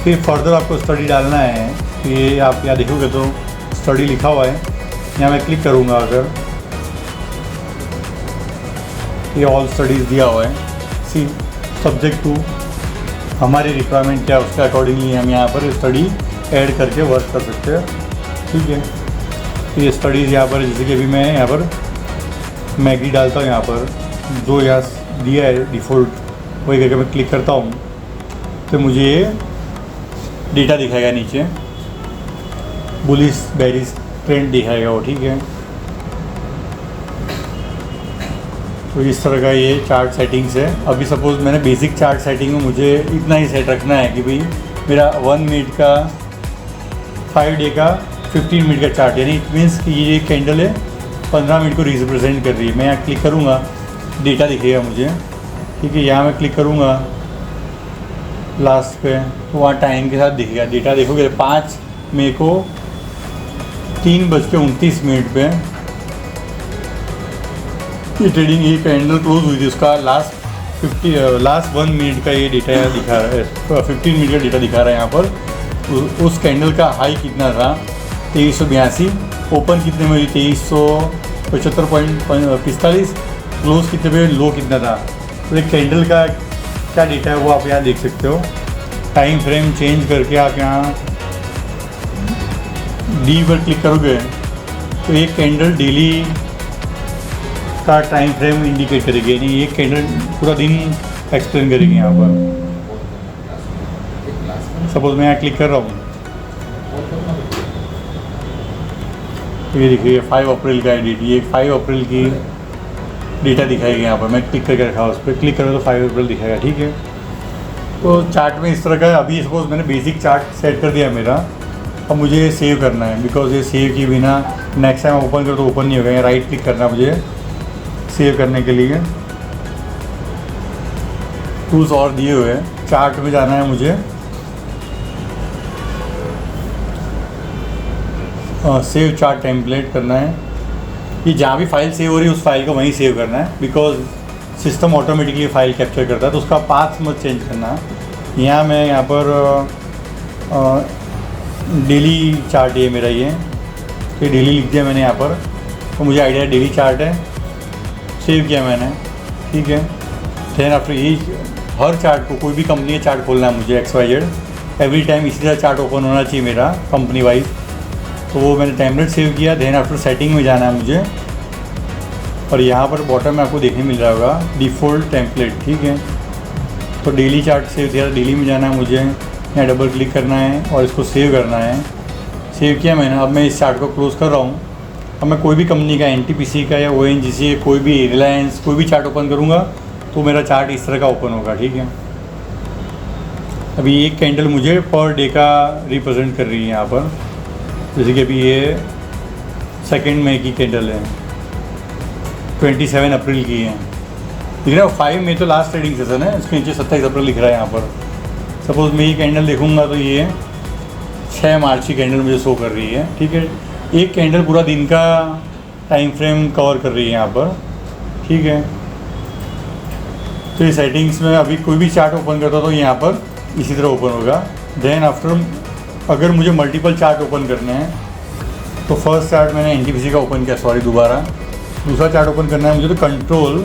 Speaker 1: फिर फर्दर आपको स्टडी डालना है, तो ये आप यहाँ देखोगे तो स्टडी लिखा हुआ है, यहाँ मैं क्लिक करूँगा अगर, ये ऑल स्टडीज़ दिया हुआ है। सी सब्जेक्ट टू हमारी रिक्वायरमेंट क्या है उसके अकॉर्डिंगली हम यहाँ पर स्टडी ऐड करके वर्क कर सकते हैं, ठीक है। तो ये स्टडीज़ यहाँ पर, जैसे कि अभी मैं यहाँ पर मैगी डालता हूँ, यहाँ पर जो यहाँ दिया है डिफ़ॉल्ट, वही करके मैं क्लिक करता हूँ तो मुझे ये डेटा दिखाएगा नीचे, बुलिश बेरिश ट्रेंड दिखाएगा वो, ठीक है। तो इस तरह का ये चार्ट सेटिंग्स है। अभी सपोज़ मैंने बेसिक चार्ट सेटिंग में मुझे इतना ही सेट रखना है कि भाई मेरा 1 मिनट का, 5 डे का, 15 मिनट का चार्ट, यानी इट मीन्स कि ये कैंडल है 15 मिनट को रिप्रेजेंट कर रही है। मैं यहाँ क्लिक करूँगा, डेटा दिखेगा मुझे, ठीक है। यहाँ मैं क्लिक करूँगा लास्ट पे तो वहाँ टाइम के साथ दिखेगा डेटा। देखोगे 5 मई को 3:29 पे ये ट्रेडिंग, ये कैंडल क्लोज हुई थी, उसका लास्ट 1 मिनट का ये डेटा दिखा रहा है, 15 मिनट का डेटा दिखा रहा है यहाँ पर। उस कैंडल का हाई कितना था 2382, ओपन कितने में हुई 2375.45, क्लोज कितने पे, लो कितना था। तो एक कैंडल का क्या डेटा है वो आप यहाँ देख सकते हो। टाइम फ्रेम चेंज करके आप यहाँ डी पर क्लिक करोगे तो एक कैंडल डेली का टाइम फ्रेम इंडिकेट करेगी, यानी एक कैंडल पूरा दिन एक्सप्लेन करेगी। यहाँ पर सपोज मैं यहाँ क्लिक कर रहा हूँ, ये देखिए 5 अप्रैल का डेट, ये 5 अप्रैल की डेटा दिखाएगी यहाँ पर। मैं क्लिक करके रखा उस पर, क्लिक करूँ तो 5 अप्रैल दिखाएगा, ठीक है। तो चार्ट में इस तरह का, अभी सपोज मैंने बेसिक चार्ट सेट कर दिया मेरा, अब मुझे सेव करना है, बिकॉज ये सेव किए बिना नेक्स्ट टाइम ओपन करो तो ओपन नहीं होगा। यहाँ राइट क्लिक करना है मुझे सेव करने के लिए। टूल्स और दिए हुए हैं, चार्ट में जाना है मुझे, सेव चार्ट टेम्पलेट करना है। ये जहाँ भी फाइल सेव हो रही है उस फाइल को वहीं सेव करना है, because system automatically file capture करता है, तो उसका पाथ मत चेंज करना। यहाँ मैं यहाँ पर डेली चार्ट है मेरा, ये डेली लिख दिया मैंने यहाँ पर, तो मुझे आइडिया डेली चार्ट है, सेव किया मैंने, ठीक है। देन आफ्टर ये हर चार्ट को, कोई भी कंपनी का चार्ट खोलना है मुझे XYZ, एवरी टाइम इसी तरह चार्ट ओपन होना चाहिए मेरा कंपनी वाइज, तो वो मैंने टेम्पलेट सेव किया। देन आफ्टर सेटिंग में जाना है मुझे, और यहाँ पर बॉटम में आपको देखने मिल रहा होगा डिफ़ॉल्ट टेम्पलेट, ठीक है। तो डेली चार्ट सेव किया, डेली में जाना है मुझे, यहाँ डबल क्लिक करना है और इसको सेव करना है। सेव किया मैंने। अब मैं इस चार्ट को क्लोज़ कर रहा हूँ। अब मैं कोई भी कंपनी का, NTPC का या ONGC, कोई भी रिलायंस, कोई भी चार्ट ओपन करूँगा तो मेरा चार्ट इस तरह का ओपन होगा, ठीक है। अभी एक कैंडल मुझे पर डे का रिप्रेजेंट कर रही है यहाँ पर, जैसे कि अभी ये 2 मई की कैंडल है, 27 अप्रैल की है, दिख रहा है। 5 मई तो लास्ट ट्रेडिंग सेशन है, इसके नीचे 27 अप्रैल लिख रहा है यहाँ पर। सपोज़ मैं ये कैंडल देखूँगा तो ये 6 मार्च की कैंडल मुझे शो कर रही है, ठीक है। एक कैंडल पूरा दिन का टाइम फ्रेम कवर कर रही है यहाँ पर, ठीक है। तो ये सेटिंग्स में अभी कोई भी चार्ट ओपन करता तो यहाँ पर इसी तरह ओपन होगा। देन आफ्टर अगर मुझे मल्टीपल चार्ट ओपन करने हैं तो फर्स्ट चार्ट मैंने NTPC का ओपन किया, सॉरी दोबारा, दूसरा चार्ट ओपन करना है मुझे तो कंट्रोल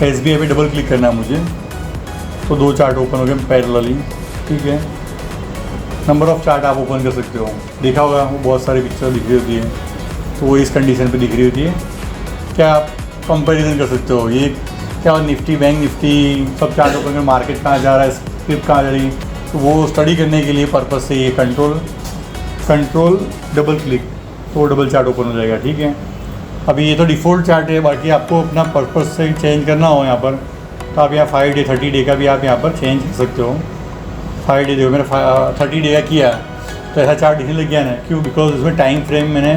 Speaker 1: SBI पे डबल क्लिक करना है मुझे, तो 2 चार्ट ओपन हो गए पैरेलली, ठीक है। नंबर ऑफ़ चार्ट आप ओपन कर सकते हो, देखा होगा वो बहुत सारी पिक्चर दिख रही होती है, तो वो इस कंडीशन पे दिख रही होती है। क्या आप कंपैरिजन कर सकते हो, ये क्या निफ्टी, बैंक निफ्टी, सब चार्ट ओपन कर, मार्केट कहाँ जा रहा है, स्क्रिप्ट कहाँ जा रही है, तो वो स्टडी करने के लिए पर्पज़ से ये कंट्रोल डबल क्लिक, तो डबल चार्ट ओपन हो जाएगा, ठीक है। अभी ये तो डिफ़ॉल्ट चार्ट है, बाकी आपको अपना पर्पज़ से चेंज करना हो यहाँ पर तो आप यहाँ 5 डे 30 डे का भी आप यहाँ पर चेंज कर सकते हो। 5 डे देखो मैंने 30 डे का किया तो ऐसा चार्ट दिखने लग गया ना, क्यों? बिकॉज उसमें टाइम फ्रेम मैंने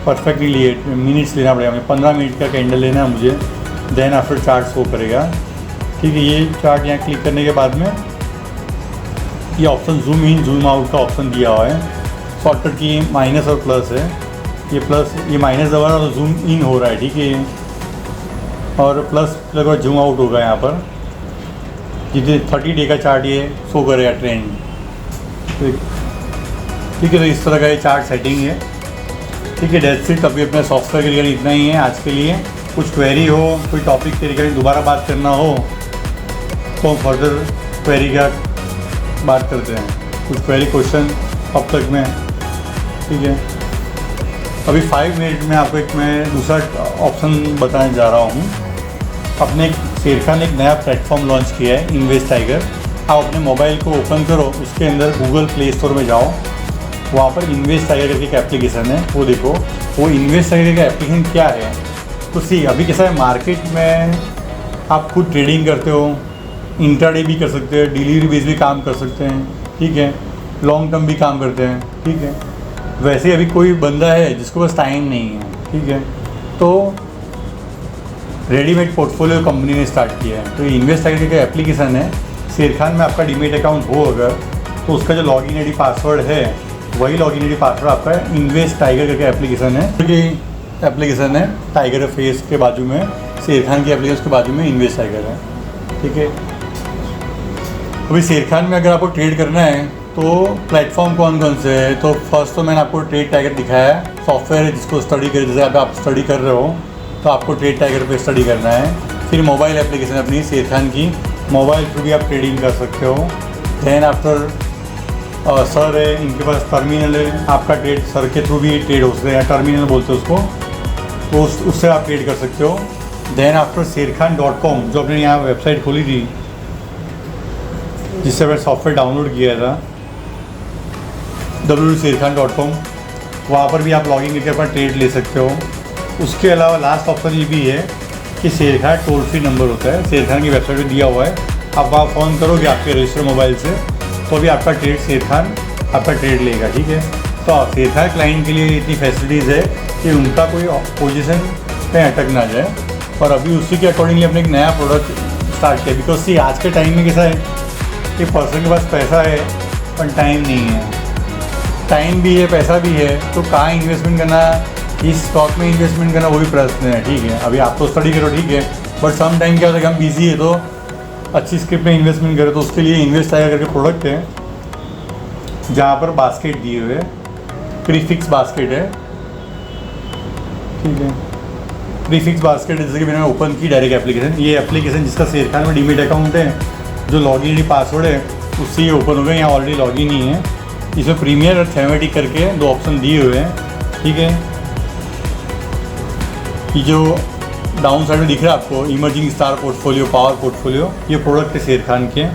Speaker 1: परफेक्टली लिए, मिनट्स लेना पड़ेगा, मुझे 15 मिनट का कैंडल लेना है मुझे। देन आफ्टर चार्ट शो करेगा, ठीक है। ये चार्ट यहाँ क्लिक करने के बाद में ये option zoom in zoom out का ऑप्शन दिया हुआ है। शॉर्टकट की माइनस और प्लस है, ये प्लस, ये माइनस दबा रहा है तो जूम इन हो रहा है, ठीक है। और प्लस लगा जूम आउट होगा यहाँ पर, जितने 30 डे का चार्ट ये शो करेगा ट्रेंड, ठीक है। तो इस तरह का ये चार्ट सेटिंग है, ठीक है। That's it. अभी अपने सॉफ्टवेयर के रिगार्डिंग इतना ही है आज के लिए। कुछ क्वेरी हो, कोई टॉपिक के रिगार्डिंग दोबारा बात करना हो तो फर्दर क्वेरी का बात करते हैं, कुछ क्वेरी क्वेश्चन अब तक में, ठीक है। अभी 5 मिनट में आपको एक मैं दूसरा ऑप्शन बताने जा रहा हूँ। अपने शेर खान ने एक नया प्लेटफॉर्म लॉन्च किया है, इन्वेस्ट टाइगर। आप अपने मोबाइल को ओपन करो, उसके अंदर गूगल प्ले स्टोर में जाओ, वहाँ पर इन्वेस्ट टाइगर करके एक एप्लीकेशन है, वो देखो। वो इन्वेस्ट टाइगर का एप्लीकेशन क्या है तो सी, अभी कैसा है मार्केट में आप खुद ट्रेडिंग करते हो, इंट्राडे भी कर सकते हैं, डिलीवरी बेस भी काम कर सकते हैं, ठीक है। लॉन्ग टर्म भी काम करते हैं, ठीक है। वैसे अभी कोई बंदा है जिसको बस टाइम नहीं है, ठीक है, तो रेडीमेड पोर्टफोलियो कंपनी ने स्टार्ट किया है। तो ये इन्वेस्ट टाइगर का एप्लीकेशन है। शेर खान में आपका डीमेट अकाउंट हो अगर, तो उसका जो लॉगिन आईडी पासवर्ड है वही लॉगिन आईडी पासवर्ड आपका इन्वेस्ट टाइगर करके एप्लीकेशन है। क्योंकि एप्लीकेशन है टाइगर फेस के बाजू में, शेर खान की एप्लीकेशन के बाजू में इन्वेस्ट टाइगर है, ठीक है। अभी शेर खान में अगर आपको ट्रेड करना है तो प्लेटफॉर्म कौन कौन से है, तो फर्स्ट तो मैंने आपको ट्रेड टाइगर दिखाया है, सॉफ्टवेयर है जिसको स्टडी कर, जैसे आप स्टडी कर रहे हो तो आपको ट्रेड टाइगर पे स्टडी करना है। फिर मोबाइल एप्लीकेशन अपनी शेर खान की, मोबाइल थ्रू भी आप ट्रेडिंग कर सकते हो। देन आफ्टर सर है, इनके पास टर्मिनल है, आपका ट्रेड सर के थ्रू भी ट्रेड हो सकता है, टर्मिनल बोलते हैं उसको, तो उससे आप ट्रेड कर सकते हो। देन आफ्टर शेरखान.com जो आपने यहाँ वेबसाइट खोली थी जिससे मैंने सॉफ्टवेयर डाउनलोड किया था, www.शेरखान.com, वहाँ पर भी आप लॉगिन करके अपना ट्रेड ले सकते हो। उसके अलावा लास्ट ऑप्शन ये भी है कि शेर खान टोल फ्री नंबर होता है, शेर खान की वेबसाइट पर दिया हुआ है। आप वहाँ फ़ोन करोगे आपके रजिस्टर मोबाइल से तो भी आपका ट्रेड शेर खान आपका ट्रेड लेगा, ठीक है। तो शेर खान क्लाइंट के लिए इतनी फैसिलिटीज़ है कि उनका कोई पोजीशन पे अटक ना जाए। और अभी उसी के अकॉर्डिंगली अपने एक नया प्रोडक्ट स्टार्ट किया, बिकॉज सी आज के टाइम में कैसा है कि पर्सन के पास पैसा है पर टाइम नहीं है, टाइम भी है पैसा भी है, तो कहाँ इन्वेस्टमेंट करना, इस स्टॉक में इन्वेस्टमेंट करना वो भी प्रश्न है, ठीक है। अभी आप तो स्टडी करो, ठीक है, बट सम टाइम क्या होता है कि हम बिजी है तो अच्छी स्क्रिप्ट में इन्वेस्टमेंट करें, तो उसके लिए इन्वेस्ट आया करके प्रोडक्ट है जहाँ पर बास्केट दिए हुए प्रीफिक्स बास्केट है, ठीक है। प्रीफिक्स बास्केट जैसे कि मैंने ओपन की डायरेक्ट एप्लीकेशन, ये एप्लीकेशन जिसका शेर खान में डीमेट अकाउंट है, जो लॉगिन पासवर्ड है उससे ये ओपन हो गया। यहाँ ऑलरेडी लॉगिन ही है। इसमें प्रीमियर और थेमेटिक करके 2 ऑप्शन दिए हुए हैं, ठीक है। ये जो डाउन साइड में दिख रहा है आपको emerging star portfolio, power portfolio, ये प्रोडक्ट है शेर खान के।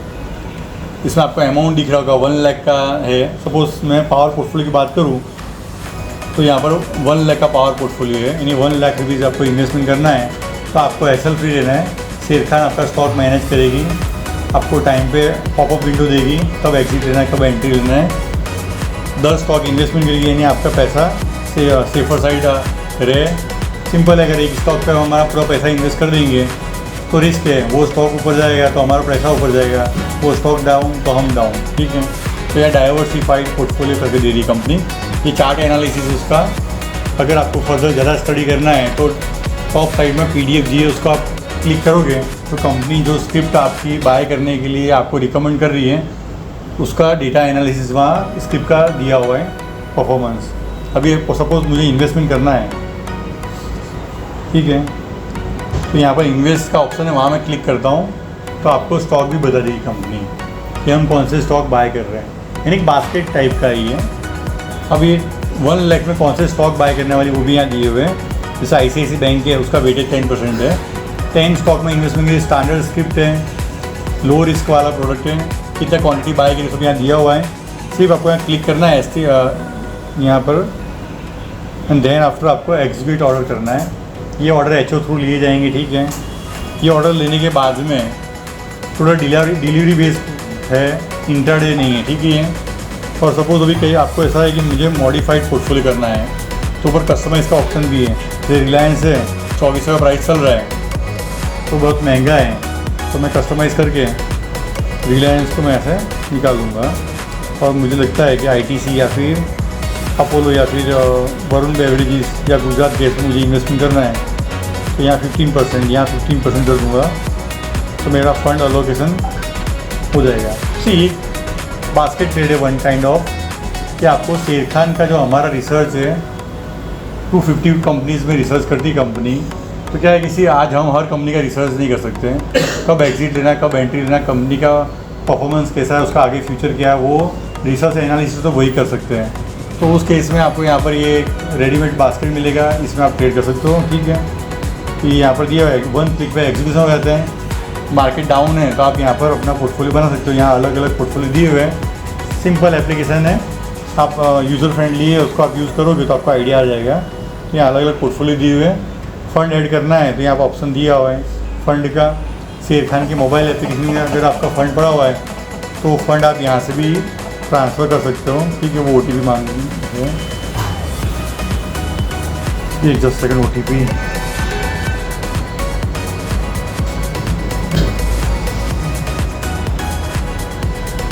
Speaker 1: इसमें आपको अमाउंट दिख रहा होगा 1 लाख का है। सपोज मैं पावर पोर्टफोलियो की बात करूँ तो यहाँ पर 1 लाख का पावर पोर्टफोलियो है, यानी 1 लाख रुपीज़ आपको इन्वेस्टमेंट करना है। तो आपको एसएल फ्री लेना है, शेर खान आपका स्टॉक मैनेज करेगी, आपको टाइम पे पॉपअप विंडो देगी, कब एग्जिट लेना है, कब एंट्री लेना है। 10 स्टॉक इन्वेस्टमेंट करेगी, यानी आपका पैसा सेफर साइड रहे। सिंपल है, अगर एक स्टॉक पे हमारा पूरा पैसा इन्वेस्ट कर देंगे तो रिस्क है, वो स्टॉक ऊपर जाएगा तो हमारा पैसा ऊपर जाएगा, वो स्टॉक डाउन तो हम डाउन, ठीक है। तो यह डाइवर्सिफाइड पोर्टफोलियो करके दे रही कंपनी। ये चार्ट एनालिसिस उसका, अगर आपको फर्दर ज़्यादा स्टडी करना है तो टॉप साइड में PDF जी है, उसको आप क्लिक करोगे तो कंपनी जो स्क्रिप्ट आपकी बाय करने के लिए आपको रिकमेंड कर रही है उसका डेटा एनालिसिस वहाँ स्क्रिप्ट का दिया हुआ है, परफॉर्मेंस। अभी सपोज मुझे इन्वेस्टमेंट करना है, ठीक है, तो यहाँ पर इन्वेस्ट का ऑप्शन है, वहाँ मैं क्लिक करता हूँ तो आपको स्टॉक भी बता देगी कंपनी कि हम कौन से स्टॉक बाय कर रहे हैं, यानी बास्केट टाइप का ही है। अब ये 1 लाख में कौन से स्टॉक बाय करने वाली वो भी यहाँ दिए हुए हैं। जैसे ICICI बैंक है, उसका वेटेज 10% है। 10 स्टॉक में इन्वेस्टमेंट के लिए स्टैंडर्ड स्क्रिप्ट है, लो रिस्क वाला प्रोडक्ट है, कितना क्वांटिटी बाय के लिए सब यहाँ दिया हुआ है। सिर्फ आपको यहाँ क्लिक करना है यहाँ पर, एंड देन आफ्टर आपको एग्जीक्यूट ऑर्डर करना है। ये ऑर्डर HO थ्रू लिए जाएंगे, ठीक है। ये ऑर्डर लेने के बाद में थोड़ा डिलीवरी बेस्ड है, इंटरडे नहीं है, ठीक है। और सपोज अभी कहीं आपको ऐसा है कि मुझे मॉडिफाइड पोर्टफोलियो करना है तो ऊपर कस्टमाइज का ऑप्शन भी है। जैसे रिलायंस है, 2400 का प्राइस चल रहा है तो बहुत महंगा है, तो मैं कस्टमाइज़ करके रिलायंस को मैं ऐसे निकालूँगा। और मुझे लगता है कि ITC या फिर अपोलो या फिर वरुण बेवरेजेस या गुजरात गैस में मुझे इन्वेस्टमेंट करना है तो यहाँ 15%, यहाँ 15% कर दूँगा तो मेरा फंड अलोकेशन हो जाएगा। सी बास्केट ट्रेड है वन काइंड ऑफ, कि आपको शेर खान का जो हमारा रिसर्च है 250 कंपनीज़ में रिसर्च करती कंपनी, तो क्या है किसी आज हम हर कंपनी का रिसर्च नहीं कर सकते, कब एग्जिट लेना, कब एंट्री लेना, कंपनी का परफॉर्मेंस कैसा है, उसका आगे फ्यूचर क्या है, वो रिसर्च एनालिसिस तो वही कर सकते हैं। तो उस केस में आपको यहाँ पर ये रेडीमेड बास्केट मिलेगा, इसमें आप ट्रेड कर सकते हो, ठीक है। कि यहाँ पर दिया है 1 क्लिक पे एग्जीक्यूशन हो जाते हैं। मार्केट डाउन है तो आप यहाँ पर अपना पोर्टफोलियो बना सकते हो। यहाँ अलग अलग पोर्टफोलियो दिए हुए हैं, सिंपल एप्लीकेशन है, आप यूज़र फ्रेंडली है, उसको आप यूज़ करोगे तो आपको आइडिया आ जाएगा। तो यहाँ अलग अलग पोर्टफोलियो दिए हुए हैं। फ़ंड ऐड करना है तो यहाँ पर ऑप्शन दिया हुआ है फ़ंड का। शेर खान की मोबाइल एप्लीकेशन में अगर आपका फ़ंड पड़ा हुआ है तो फ़ंड आप यहाँ से भी ट्रांसफ़र कर सकते हो, ठीक है। वो OTP मांगेंगे, एक 10 सेकंड OTP।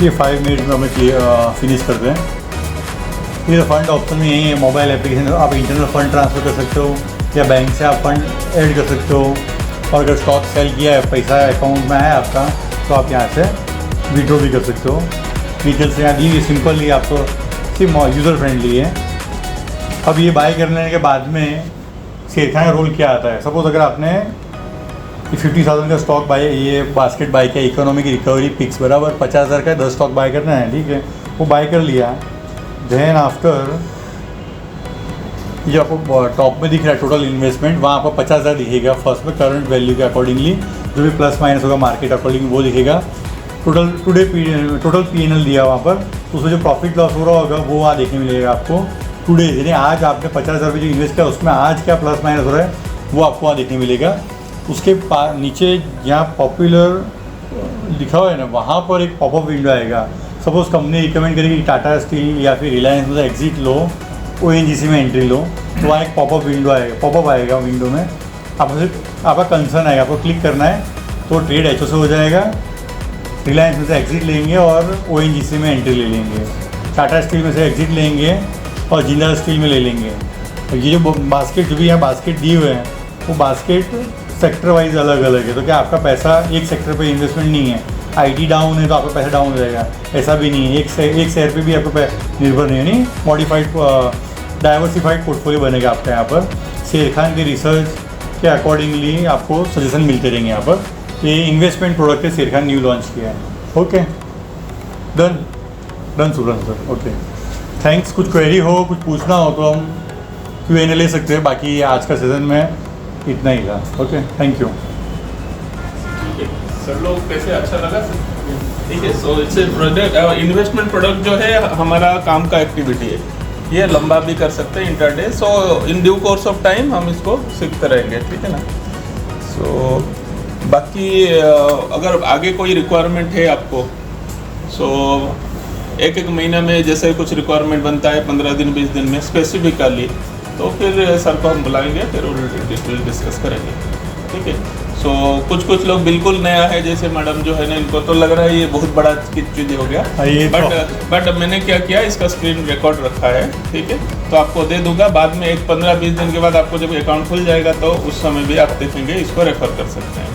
Speaker 1: ये 5 मिनट में हमें फिनिश कर दें। ये फंड ऑप्शन में यही है, मोबाइल एप्लीकेशन आप इंटरनल फ़ंड ट्रांसफ़र कर सकते हो या बैंक से आप फंड ऐड कर सकते हो। और अगर स्टॉक सेल किया है, पैसा अकाउंट में है आपका, तो आप यहाँ से विड्रॉ भी कर सकते हो। डिटेल्स यहाँ दी सिंपल ही, आपको सिर्फ यूज़र फ्रेंडली है। अब ये बाय करने के बाद में शेर खान का रोल क्या आता है। सपोज अगर आपने 50,000 का स्टॉक बाय, ये बास्केट बाय किया, इकोनॉमिक रिकवरी पिक्स बराबर 50,000 का 10 स्टॉक बाय करना है, ठीक है। वो बाय कर लिया, देन आफ्टर ये आपको टॉप में दिख रहा है टोटल इन्वेस्टमेंट, वहाँ आपको 50,000 दिखेगा फर्स्ट में, करंट वैल्यू के अकॉर्डिंगली जो भी प्लस माइनस होगा मार्केट अकॉर्डिंग वो दिखेगा। टोटल P&L दिया वहाँ पर, तो उसमें जो प्रॉफिट लॉस हो रहा होगा वो वहाँ देखने मिलेगा आपको। टुडे यानी आज आपने 50,000 रुपये जो इन्वेस्ट किया उसमें आज क्या प्लस माइनस हो रहा है वो आपको वहाँ देखने मिलेगा। उसके नीचे जहाँ पॉपुलर लिखा हुआ है ना, वहाँ पर एक पॉपअप विंडो आएगा। सपोज़ कंपनी रिकमेंड करेगी टाटा स्टील या फिर रिलायंस में एग्जिट लो, ONGC में एंट्री लो, तो वहाँ एक पॉपअप विंडो आएगा, पॉपअप आएगा विंडो में। आपका कंसर्न आएगा, आपको क्लिक करना है तो ट्रेड HO से हो जाएगा। रिलायंस में से एग्जिट लेंगे और ONGC में एंट्री ले लेंगे, टाटा स्टील में से एग्जिट लेंगे और जिंदाल स्टील में ले लेंगे। और ये जो बास्केट जो भी यहाँ बास्केट दिए हुए हैं वो बास्केट सेक्टर वाइज अलग अलग है, तो क्या आपका पैसा एक सेक्टर पे इन्वेस्टमेंट नहीं है, आईटी डाउन है तो आपका पैसा डाउन हो जाएगा, ऐसा भी नहीं है। एक शेयर पे भी आपका निर्भर नहीं है, नहीं मॉडिफाइड डाइवर्सिफाइड पोर्टफोलियो बनेगा आपका यहाँ पर। शेर खान के रिसर्च के अकॉर्डिंगली आपको सजेशन मिलते रहेंगे यहाँ पर। ये इन्वेस्टमेंट प्रोडक्ट है, शेर खान न्यू लॉन्च किया है। ओके, डन सुरन सर, ओके थैंक्स। कुछ क्वेरी हो, कुछ पूछना हो तो हम Q&A ले सकते हैं, बाकी आज का सेशन में इतना ही था। Okay, thank you.
Speaker 5: सर लोग कैसे अच्छा लगा सर? ठीक है, so it's product investment product जो है हमारा काम का एक्टिविटी है, ये लंबा भी कर सकते हैं intraday. So in due course of time हम इसको सीखते रहेंगे, ठीक है ना। सो बाकी अगर आगे कोई रिक्वायरमेंट है आपको, सो एक महीना में जैसे कुछ रिक्वायरमेंट बनता है 15 दिन 20 दिन में स्पेसिफिकली, तो फिर सर को हम बुलाएंगे, फिर डिस्कस करेंगे, ठीक है। सो कुछ लोग बिल्कुल नया है, जैसे मैडम जो है ना, इनको तो लग रहा है ये बहुत बड़ा चीज़ हो गया, बट मैंने क्या किया, इसका स्क्रीन रिकॉर्ड रखा है, ठीक है, तो आपको दे दूंगा। बाद में एक 15-20 दिन के बाद आपको जब अकाउंट खुल जाएगा तो उस समय भी आप देखेंगे, इसको रेफर कर सकते हैं।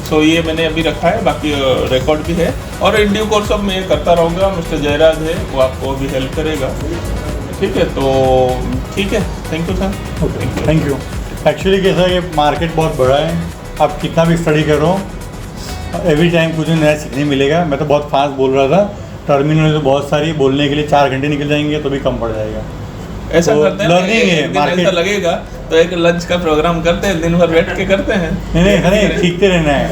Speaker 5: सो ये मैंने अभी रखा है, बाकी रिकॉर्ड भी है, और इन ड्यू कोर्स ऑफ मैं ये करता रहूँगा। मिस्टर जयराज है, वो आपको भी हेल्प करेगा, ठीक है। तो ठीक है, thank you sir.
Speaker 1: Okay, thank you. Actually कैसा है कि मार्केट बहुत बड़ा है, आप कितना भी स्टडी करो एवरी टाइम कुछ नया सीखने मिलेगा। मैं तो बहुत फास्ट बोल रहा था, टर्मिनल तो बहुत सारी, बोलने के लिए 4 घंटे निकल जाएंगे तो भी कम पड़ जाएगा।
Speaker 5: ऐसा
Speaker 1: तो
Speaker 5: करते हैं,
Speaker 1: लर्निंग है,
Speaker 5: एक दिन
Speaker 1: मार्केट
Speaker 5: ऐसा लगेगा तो एक लंच का प्रोग्राम करते हैं, दिन भर बैठ के करते हैं।
Speaker 1: नहीं, सीखते रहना है।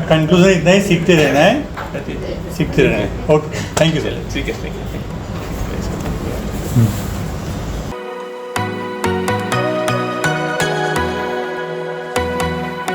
Speaker 1: कंक्लूजन इतना ही, सीखते रहना है, सीखते रहना है। Okay, thank you sir.
Speaker 5: ठीक है, थैंक यू।